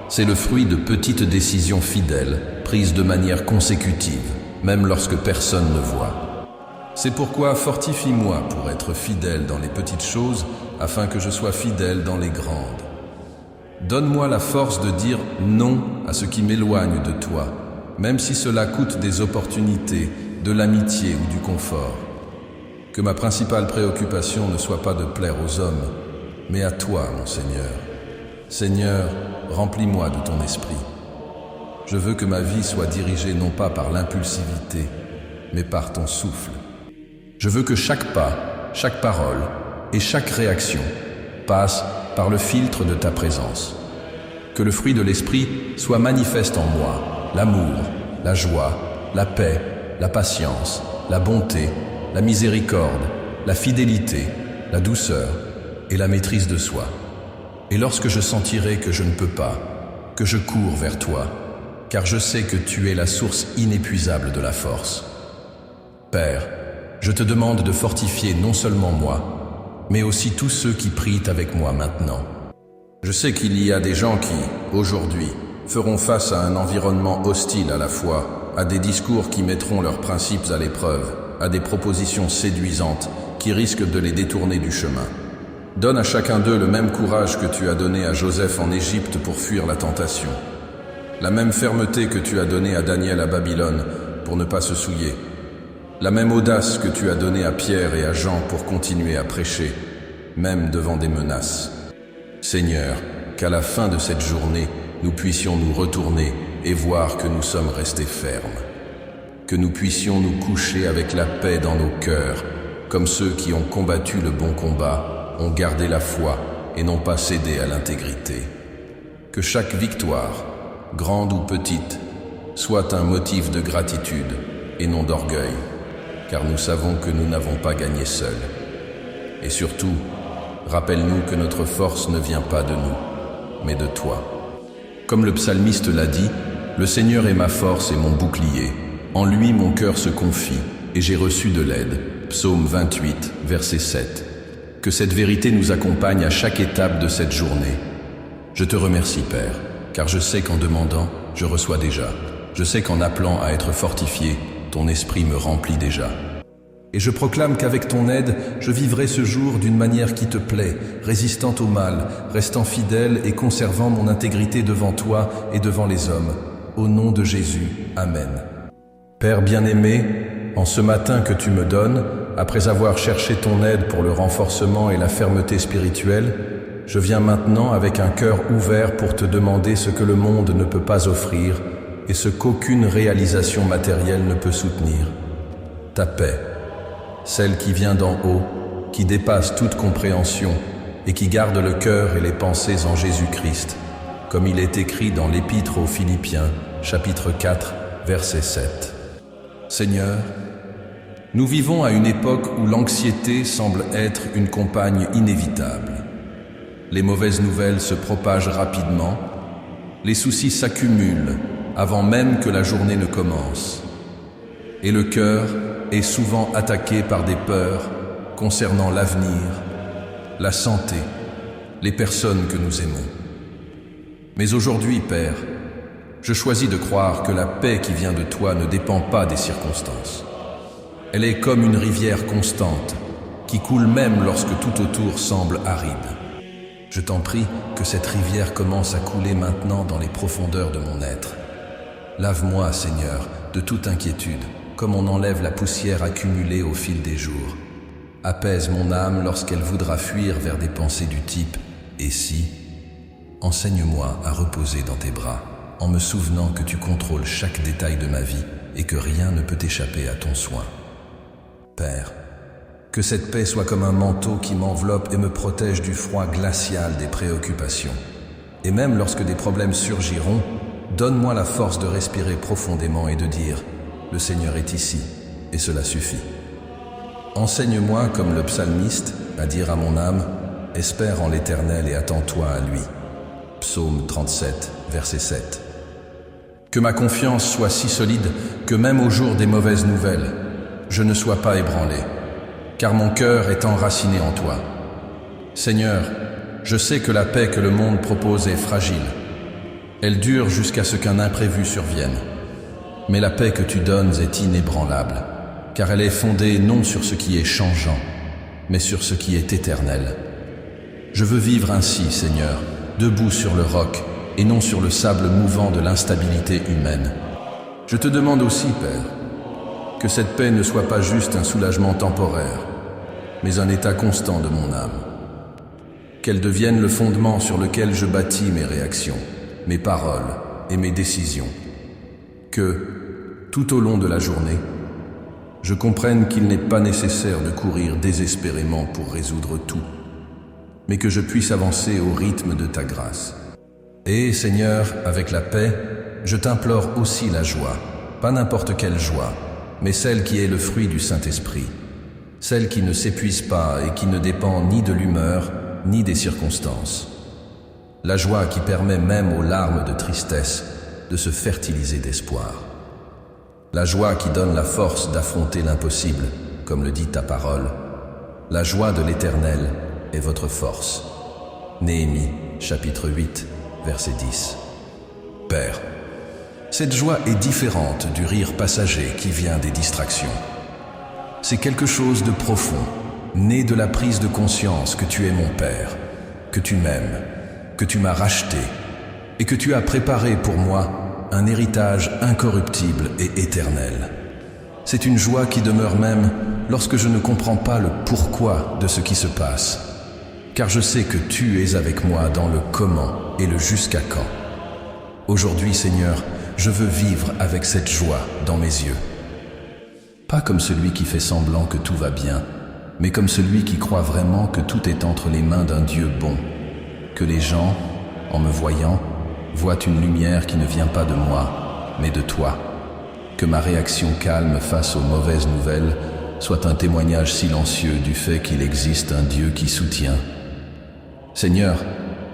C'est le fruit de petites décisions fidèles, prises de manière consécutive, même lorsque personne ne voit. C'est pourquoi fortifie-moi pour être fidèle dans les petites choses, afin que je sois fidèle dans les grandes. Donne-moi la force de dire non à ce qui m'éloigne de toi, même si cela coûte des opportunités, de l'amitié ou du confort. Que ma principale préoccupation ne soit pas de plaire aux hommes, mais à toi, mon Seigneur. Seigneur, remplis-moi de ton esprit. Je veux que ma vie soit dirigée non pas par l'impulsivité, mais par ton souffle. Je veux que chaque pas, chaque parole et chaque réaction passe par le filtre de ta présence. Que le fruit de l'esprit soit manifeste en moi, l'amour, la joie, la paix, la patience, la bonté, la miséricorde, la fidélité, la douceur et la maîtrise de soi. Et lorsque je sentirai que je ne peux pas, que je cours vers toi, car je sais que tu es la source inépuisable de la force. Père, je te demande de fortifier non seulement moi, mais aussi tous ceux qui prient avec moi maintenant. Je sais qu'il y a des gens qui, aujourd'hui, feront face à un environnement hostile à la foi, à des discours qui mettront leurs principes à l'épreuve, à des propositions séduisantes qui risquent de les détourner du chemin. Donne à chacun d'eux le même courage que tu as donné à Joseph en Égypte pour fuir la tentation. La même fermeté que tu as donnée à Daniel à Babylone pour ne pas se souiller. La même audace que tu as donnée à Pierre et à Jean pour continuer à prêcher, même devant des menaces. Seigneur, qu'à la fin de cette journée, nous puissions nous retourner et voir que nous sommes restés fermes. Que nous puissions nous coucher avec la paix dans nos cœurs, comme ceux qui ont combattu le bon combat, ont gardé la foi et n'ont pas cédé à l'intégrité. Que chaque victoire, grande ou petite, soit un motif de gratitude et non d'orgueil, car nous savons que nous n'avons pas gagné seuls. Et surtout, rappelle-nous que notre force ne vient pas de nous, mais de toi. Comme le psalmiste l'a dit, le Seigneur est ma force et mon bouclier. En lui mon cœur se confie, et j'ai reçu de l'aide. Psaume 28, verset 7. Que cette vérité nous accompagne à chaque étape de cette journée. Je te remercie, Père, car je sais qu'en demandant, je reçois déjà. Je sais qu'en appelant à être fortifié, ton esprit me remplit déjà. Et je proclame qu'avec ton aide, je vivrai ce jour d'une manière qui te plaît, résistant au mal, restant fidèle et conservant mon intégrité devant toi et devant les hommes. Au nom de Jésus, Amen. Père bien-aimé, en ce matin que tu me donnes, après avoir cherché ton aide pour le renforcement et la fermeté spirituelle, je viens maintenant avec un cœur ouvert pour te demander ce que le monde ne peut pas offrir et ce qu'aucune réalisation matérielle ne peut soutenir. Ta paix, celle qui vient d'en haut, qui dépasse toute compréhension et qui garde le cœur et les pensées en Jésus-Christ, comme il est écrit dans l'Épître aux Philippiens, chapitre 4, verset 7. Seigneur, nous vivons à une époque où l'anxiété semble être une compagne inévitable. Les mauvaises nouvelles se propagent rapidement, les soucis s'accumulent avant même que la journée ne commence. Et le cœur est souvent attaqué par des peurs concernant l'avenir, la santé, les personnes que nous aimons. Mais aujourd'hui, Père, je choisis de croire que la paix qui vient de toi ne dépend pas des circonstances. Elle est comme une rivière constante, qui coule même lorsque tout autour semble aride. Je t'en prie que cette rivière commence à couler maintenant dans les profondeurs de mon être. Lave-moi, Seigneur, de toute inquiétude, comme on enlève la poussière accumulée au fil des jours. Apaise mon âme lorsqu'elle voudra fuir vers des pensées du type « et si ?» Enseigne-moi à reposer dans tes bras, en me souvenant que tu contrôles chaque détail de ma vie et que rien ne peut échapper à ton soin. Père, que cette paix soit comme un manteau qui m'enveloppe et me protège du froid glacial des préoccupations. Et même lorsque des problèmes surgiront, donne-moi la force de respirer profondément et de dire « Le Seigneur est ici » et cela suffit. Enseigne-moi, comme le psalmiste, à dire à mon âme « Espère en l'Éternel et attends-toi à lui » Psaume 37, verset 7. Que ma confiance soit si solide que même au jour des mauvaises nouvelles, je ne sois pas ébranlé, car mon cœur est enraciné en toi. Seigneur, je sais que la paix que le monde propose est fragile. Elle dure jusqu'à ce qu'un imprévu survienne. Mais la paix que tu donnes est inébranlable, car elle est fondée non sur ce qui est changeant, mais sur ce qui est éternel. Je veux vivre ainsi, Seigneur, debout sur le roc et non sur le sable mouvant de l'instabilité humaine. Je te demande aussi, Père, que cette paix ne soit pas juste un soulagement temporaire, mais un état constant de mon âme. Qu'elle devienne le fondement sur lequel je bâtis mes réactions, mes paroles et mes décisions. Que, tout au long de la journée, je comprenne qu'il n'est pas nécessaire de courir désespérément pour résoudre tout, mais que je puisse avancer au rythme de ta grâce. Et Seigneur, avec la paix, je t'implore aussi la joie, pas n'importe quelle joie, mais celle qui est le fruit du Saint-Esprit, celle qui ne s'épuise pas et qui ne dépend ni de l'humeur, ni des circonstances. La joie qui permet même aux larmes de tristesse de se fertiliser d'espoir. La joie qui donne la force d'affronter l'impossible, comme le dit ta parole. La joie de l'Éternel est votre force. Néhémie, chapitre 8, verset 10. Père, cette joie est différente du rire passager qui vient des distractions. C'est quelque chose de profond, né de la prise de conscience que tu es mon Père, que tu m'aimes, que tu m'as racheté et que tu as préparé pour moi un héritage incorruptible et éternel. C'est une joie qui demeure même lorsque je ne comprends pas le pourquoi de ce qui se passe, car je sais que tu es avec moi dans le comment et le jusqu'à quand. Aujourd'hui, Seigneur, je veux vivre avec cette joie dans mes yeux. Pas comme celui qui fait semblant que tout va bien, mais comme celui qui croit vraiment que tout est entre les mains d'un Dieu bon, que les gens, en me voyant, voient une lumière qui ne vient pas de moi, mais de toi, que ma réaction calme face aux mauvaises nouvelles soit un témoignage silencieux du fait qu'il existe un Dieu qui soutient. Seigneur,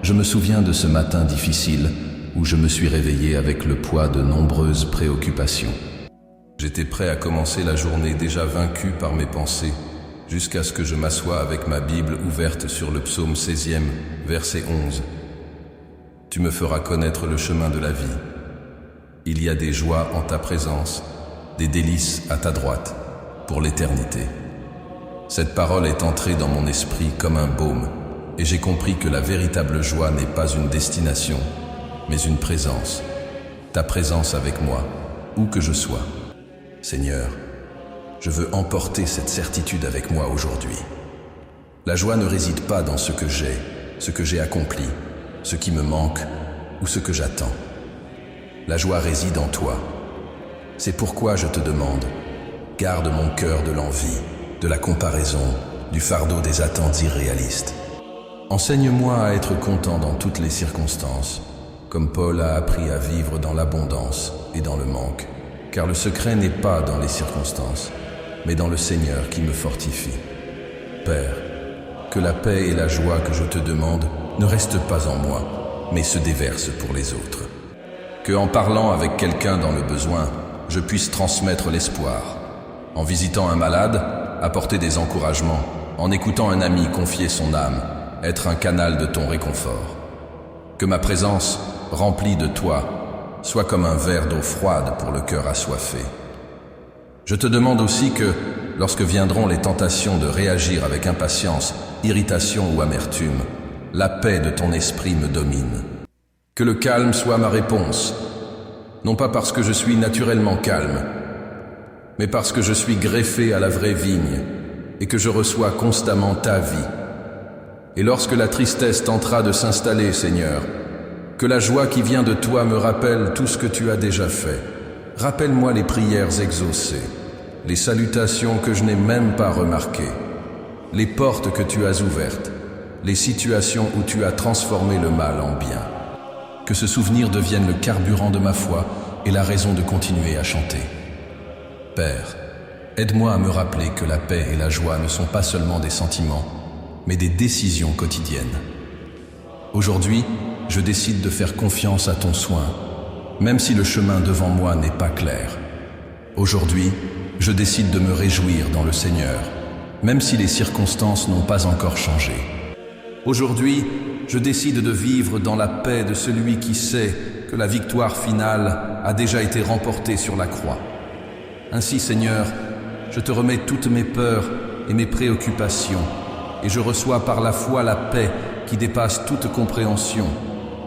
je me souviens de ce matin difficile où je me suis réveillé avec le poids de nombreuses préoccupations. J'étais prêt à commencer la journée déjà vaincu par mes pensées, jusqu'à ce que je m'assoie avec ma Bible ouverte sur le psaume 16e, verset 11. Tu me feras connaître le chemin de la vie. Il y a des joies en ta présence, des délices à ta droite, pour l'éternité. Cette parole est entrée dans mon esprit comme un baume, et j'ai compris que la véritable joie n'est pas une destination, mais une présence. Ta présence avec moi, où que je sois. Seigneur, je veux emporter cette certitude avec moi aujourd'hui. La joie ne réside pas dans ce que j'ai accompli, ce qui me manque ou ce que j'attends. La joie réside en toi. C'est pourquoi je te demande, garde mon cœur de l'envie, de la comparaison, du fardeau des attentes irréalistes. Enseigne-moi à être content dans toutes les circonstances, comme Paul a appris à vivre dans l'abondance et dans le manque. Car le secret n'est pas dans les circonstances, mais dans le Seigneur qui me fortifie. Père, que la paix et la joie que je te demande ne restent pas en moi, mais se déversent pour les autres. Que en parlant avec quelqu'un dans le besoin, je puisse transmettre l'espoir. En visitant un malade, apporter des encouragements. En écoutant un ami confier son âme, être un canal de ton réconfort. Que ma présence, remplie de toi, soit comme un verre d'eau froide pour le cœur assoiffé. Je te demande aussi que, lorsque viendront les tentations de réagir avec impatience, irritation ou amertume, la paix de ton esprit me domine. Que le calme soit ma réponse, non pas parce que je suis naturellement calme, mais parce que je suis greffé à la vraie vigne et que je reçois constamment ta vie. Et lorsque la tristesse tentera de s'installer, Seigneur, que la joie qui vient de toi me rappelle tout ce que tu as déjà fait. Rappelle-moi les prières exaucées, les salutations que je n'ai même pas remarquées, les portes que tu as ouvertes, les situations où tu as transformé le mal en bien. Que ce souvenir devienne le carburant de ma foi et la raison de continuer à chanter. Père, aide-moi à me rappeler que la paix et la joie ne sont pas seulement des sentiments, mais des décisions quotidiennes. Aujourd'hui, je décide de faire confiance à ton soin, même si le chemin devant moi n'est pas clair. Aujourd'hui, je décide de me réjouir dans le Seigneur, même si les circonstances n'ont pas encore changé. Aujourd'hui, je décide de vivre dans la paix de celui qui sait que la victoire finale a déjà été remportée sur la croix. Ainsi, Seigneur, je te remets toutes mes peurs et mes préoccupations, et je reçois par la foi la paix qui dépasse toute compréhension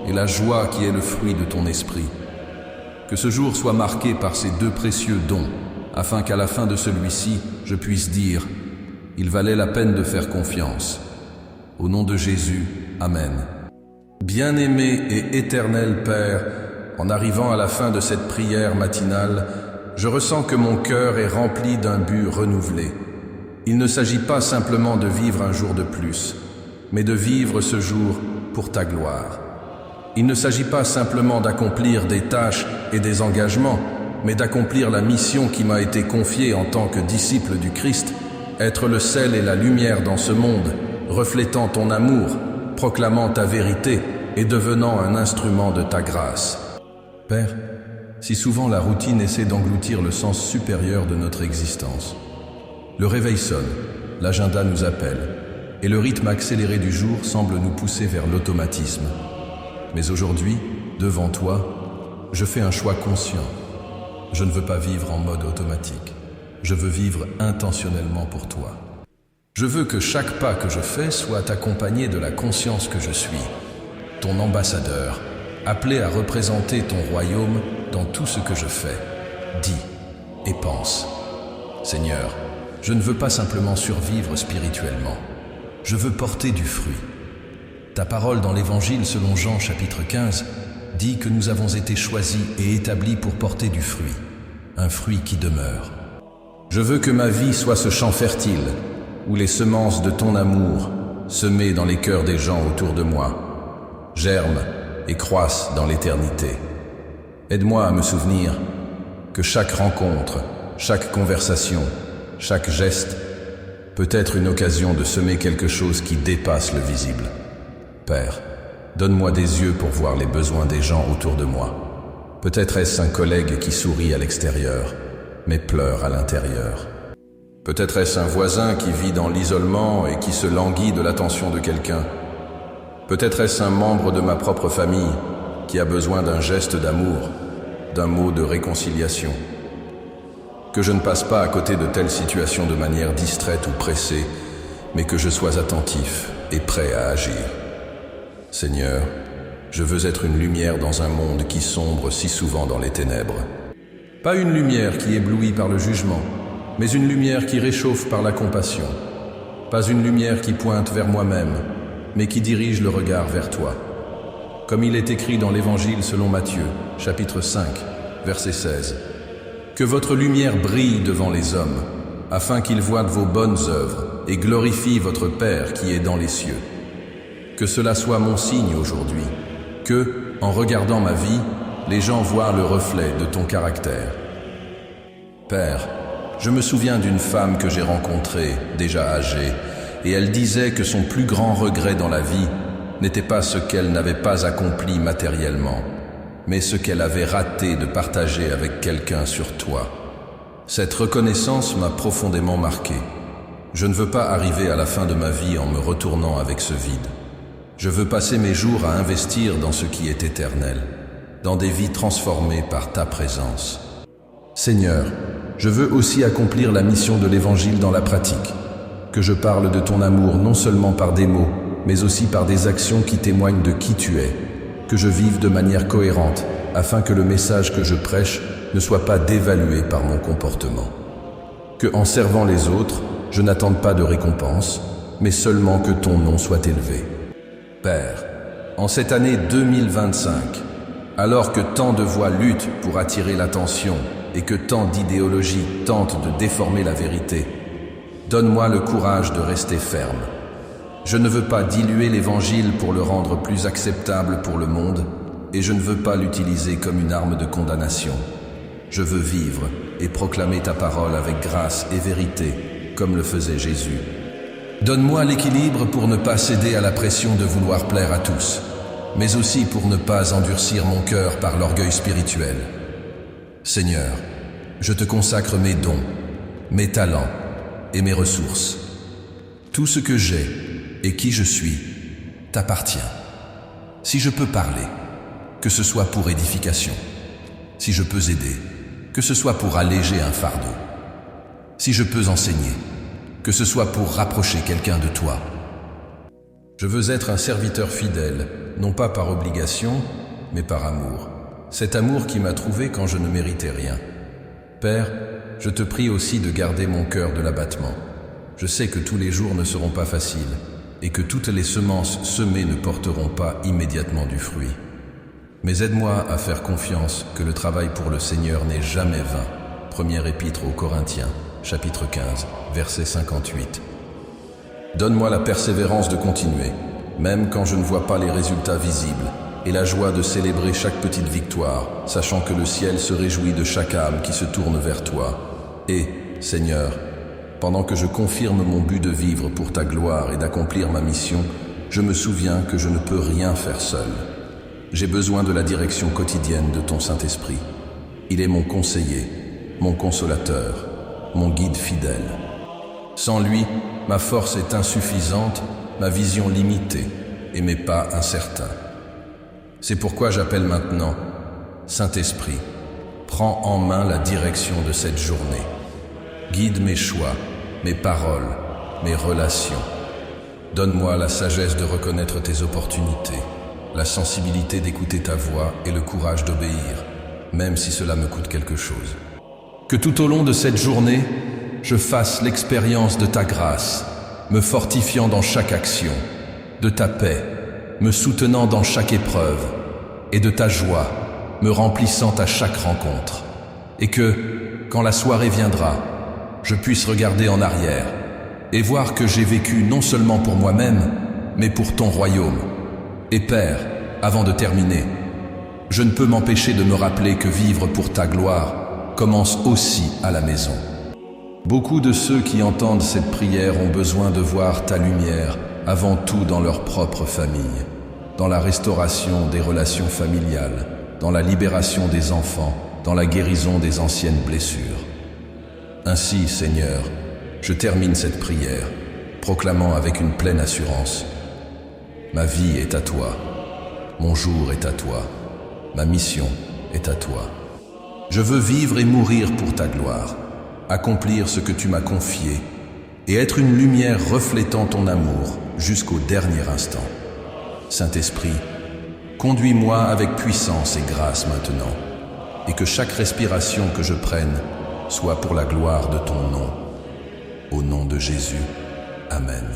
et la joie qui est le fruit de ton esprit. Que ce jour soit marqué par ces deux précieux dons, afin qu'à la fin de celui-ci, je puisse dire « Il valait la peine de faire confiance ». Au nom de Jésus, Amen. Bien-aimé et éternel Père, en arrivant à la fin de cette prière matinale, je ressens que mon cœur est rempli d'un but renouvelé. Il ne s'agit pas simplement de vivre un jour de plus, mais de vivre ce jour pour ta gloire. Il ne s'agit pas simplement d'accomplir des tâches et des engagements, mais d'accomplir la mission qui m'a été confiée en tant que disciple du Christ, être le sel et la lumière dans ce monde, reflétant ton amour, proclamant ta vérité et devenant un instrument de ta grâce. Père, si souvent la routine essaie d'engloutir le sens supérieur de notre existence. Le réveil sonne, l'agenda nous appelle, et le rythme accéléré du jour semble nous pousser vers l'automatisme. Mais aujourd'hui, devant toi, je fais un choix conscient. Je ne veux pas vivre en mode automatique. Je veux vivre intentionnellement pour toi. Je veux que chaque pas que je fais soit accompagné de la conscience que je suis, ton ambassadeur, appelé à représenter ton royaume dans tout ce que je fais, dis et pense. Seigneur, je ne veux pas simplement survivre spirituellement. Je veux porter du fruit. Ta parole dans l'Évangile selon Jean chapitre 15 dit que nous avons été choisis et établis pour porter du fruit, un fruit qui demeure. Je veux que ma vie soit ce champ fertile où les semences de ton amour, semées dans les cœurs des gens autour de moi, germent et croissent dans l'éternité. Aide-moi à me souvenir que chaque rencontre, chaque conversation, chaque geste peut être une occasion de semer quelque chose qui dépasse le visible. Père, donne-moi des yeux pour voir les besoins des gens autour de moi. Peut-être est-ce un collègue qui sourit à l'extérieur, mais pleure à l'intérieur. Peut-être est-ce un voisin qui vit dans l'isolement et qui se languit de l'attention de quelqu'un. Peut-être est-ce un membre de ma propre famille qui a besoin d'un geste d'amour, d'un mot de réconciliation. Que je ne passe pas à côté de telles situations de manière distraite ou pressée, mais que je sois attentif et prêt à agir. Seigneur, je veux être une lumière dans un monde qui sombre si souvent dans les ténèbres. Pas une lumière qui éblouit par le jugement, mais une lumière qui réchauffe par la compassion. Pas une lumière qui pointe vers moi-même, mais qui dirige le regard vers toi. Comme il est écrit dans l'Évangile selon Matthieu, chapitre 5, verset 16. Que votre lumière brille devant les hommes, afin qu'ils voient vos bonnes œuvres et glorifient votre Père qui est dans les cieux. Que cela soit mon signe aujourd'hui, que, en regardant ma vie, les gens voient le reflet de ton caractère. Père, je me souviens d'une femme que j'ai rencontrée, déjà âgée, et elle disait que son plus grand regret dans la vie n'était pas ce qu'elle n'avait pas accompli matériellement, mais ce qu'elle avait raté de partager avec quelqu'un sur toi. Cette reconnaissance m'a profondément marqué. Je ne veux pas arriver à la fin de ma vie en me retournant avec ce vide. Je veux passer mes jours à investir dans ce qui est éternel, dans des vies transformées par ta présence. Seigneur, je veux aussi accomplir la mission de l'Évangile dans la pratique, que je parle de ton amour non seulement par des mots, mais aussi par des actions qui témoignent de qui tu es, que je vive de manière cohérente, afin que le message que je prêche ne soit pas dévalué par mon comportement. Que, en servant les autres, je n'attende pas de récompense, mais seulement que ton nom soit élevé. Père, en cette année 2025, alors que tant de voix luttent pour attirer l'attention et que tant d'idéologies tentent de déformer la vérité, donne-moi le courage de rester ferme. Je ne veux pas diluer l'Évangile pour le rendre plus acceptable pour le monde, et je ne veux pas l'utiliser comme une arme de condamnation. Je veux vivre et proclamer ta parole avec grâce et vérité, comme le faisait Jésus. Donne-moi l'équilibre pour ne pas céder à la pression de vouloir plaire à tous, mais aussi pour ne pas endurcir mon cœur par l'orgueil spirituel. Seigneur, je te consacre mes dons, mes talents et mes ressources. Tout ce que j'ai et qui je suis t'appartient. Si je peux parler, que ce soit pour édification. Si je peux aider, que ce soit pour alléger un fardeau. Si je peux enseigner, que ce soit pour rapprocher quelqu'un de toi. Je veux être un serviteur fidèle, non pas par obligation, mais par amour. Cet amour qui m'a trouvé quand je ne méritais rien. Père, je te prie aussi de garder mon cœur de l'abattement. Je sais que tous les jours ne seront pas faciles, et que toutes les semences semées ne porteront pas immédiatement du fruit. Mais aide-moi à faire confiance que le travail pour le Seigneur n'est jamais vain, Première épître aux Corinthiens, chapitre 15, verset 58. Donne-moi la persévérance de continuer, même quand je ne vois pas les résultats visibles, et la joie de célébrer chaque petite victoire, sachant que le ciel se réjouit de chaque âme qui se tourne vers toi. Et, Seigneur, pendant que je confirme mon but de vivre pour ta gloire et d'accomplir ma mission, je me souviens que je ne peux rien faire seul. J'ai besoin de la direction quotidienne de ton Saint-Esprit. Il est mon conseiller, mon consolateur, mon guide fidèle. Sans lui, ma force est insuffisante, ma vision limitée et mes pas incertains. C'est pourquoi j'appelle maintenant, Saint-Esprit, prends en main la direction de cette journée. Guide mes choix, mes paroles, mes relations. Donne-moi la sagesse de reconnaître tes opportunités, la sensibilité d'écouter ta voix et le courage d'obéir, même si cela me coûte quelque chose. Que tout au long de cette journée, je fasse l'expérience de ta grâce, me fortifiant dans chaque action, de ta paix, me soutenant dans chaque épreuve, et de ta joie, me remplissant à chaque rencontre. Et que, quand la soirée viendra, je puisse regarder en arrière et voir que j'ai vécu non seulement pour moi-même, mais pour ton royaume. Et Père, avant de terminer, je ne peux m'empêcher de me rappeler que vivre pour ta gloire commence aussi à la maison. Beaucoup de ceux qui entendent cette prière ont besoin de voir ta lumière avant tout dans leur propre famille, dans la restauration des relations familiales, dans la libération des enfants, dans la guérison des anciennes blessures. Ainsi, Seigneur, je termine cette prière, proclamant avec une pleine assurance: ma vie est à toi, mon jour est à toi, ma mission est à toi. Je veux vivre et mourir pour ta gloire, accomplir ce que tu m'as confié et être une lumière reflétant ton amour jusqu'au dernier instant. Saint-Esprit, conduis-moi avec puissance et grâce maintenant, et que chaque respiration que je prenne soit pour la gloire de ton nom. Au nom de Jésus, Amen.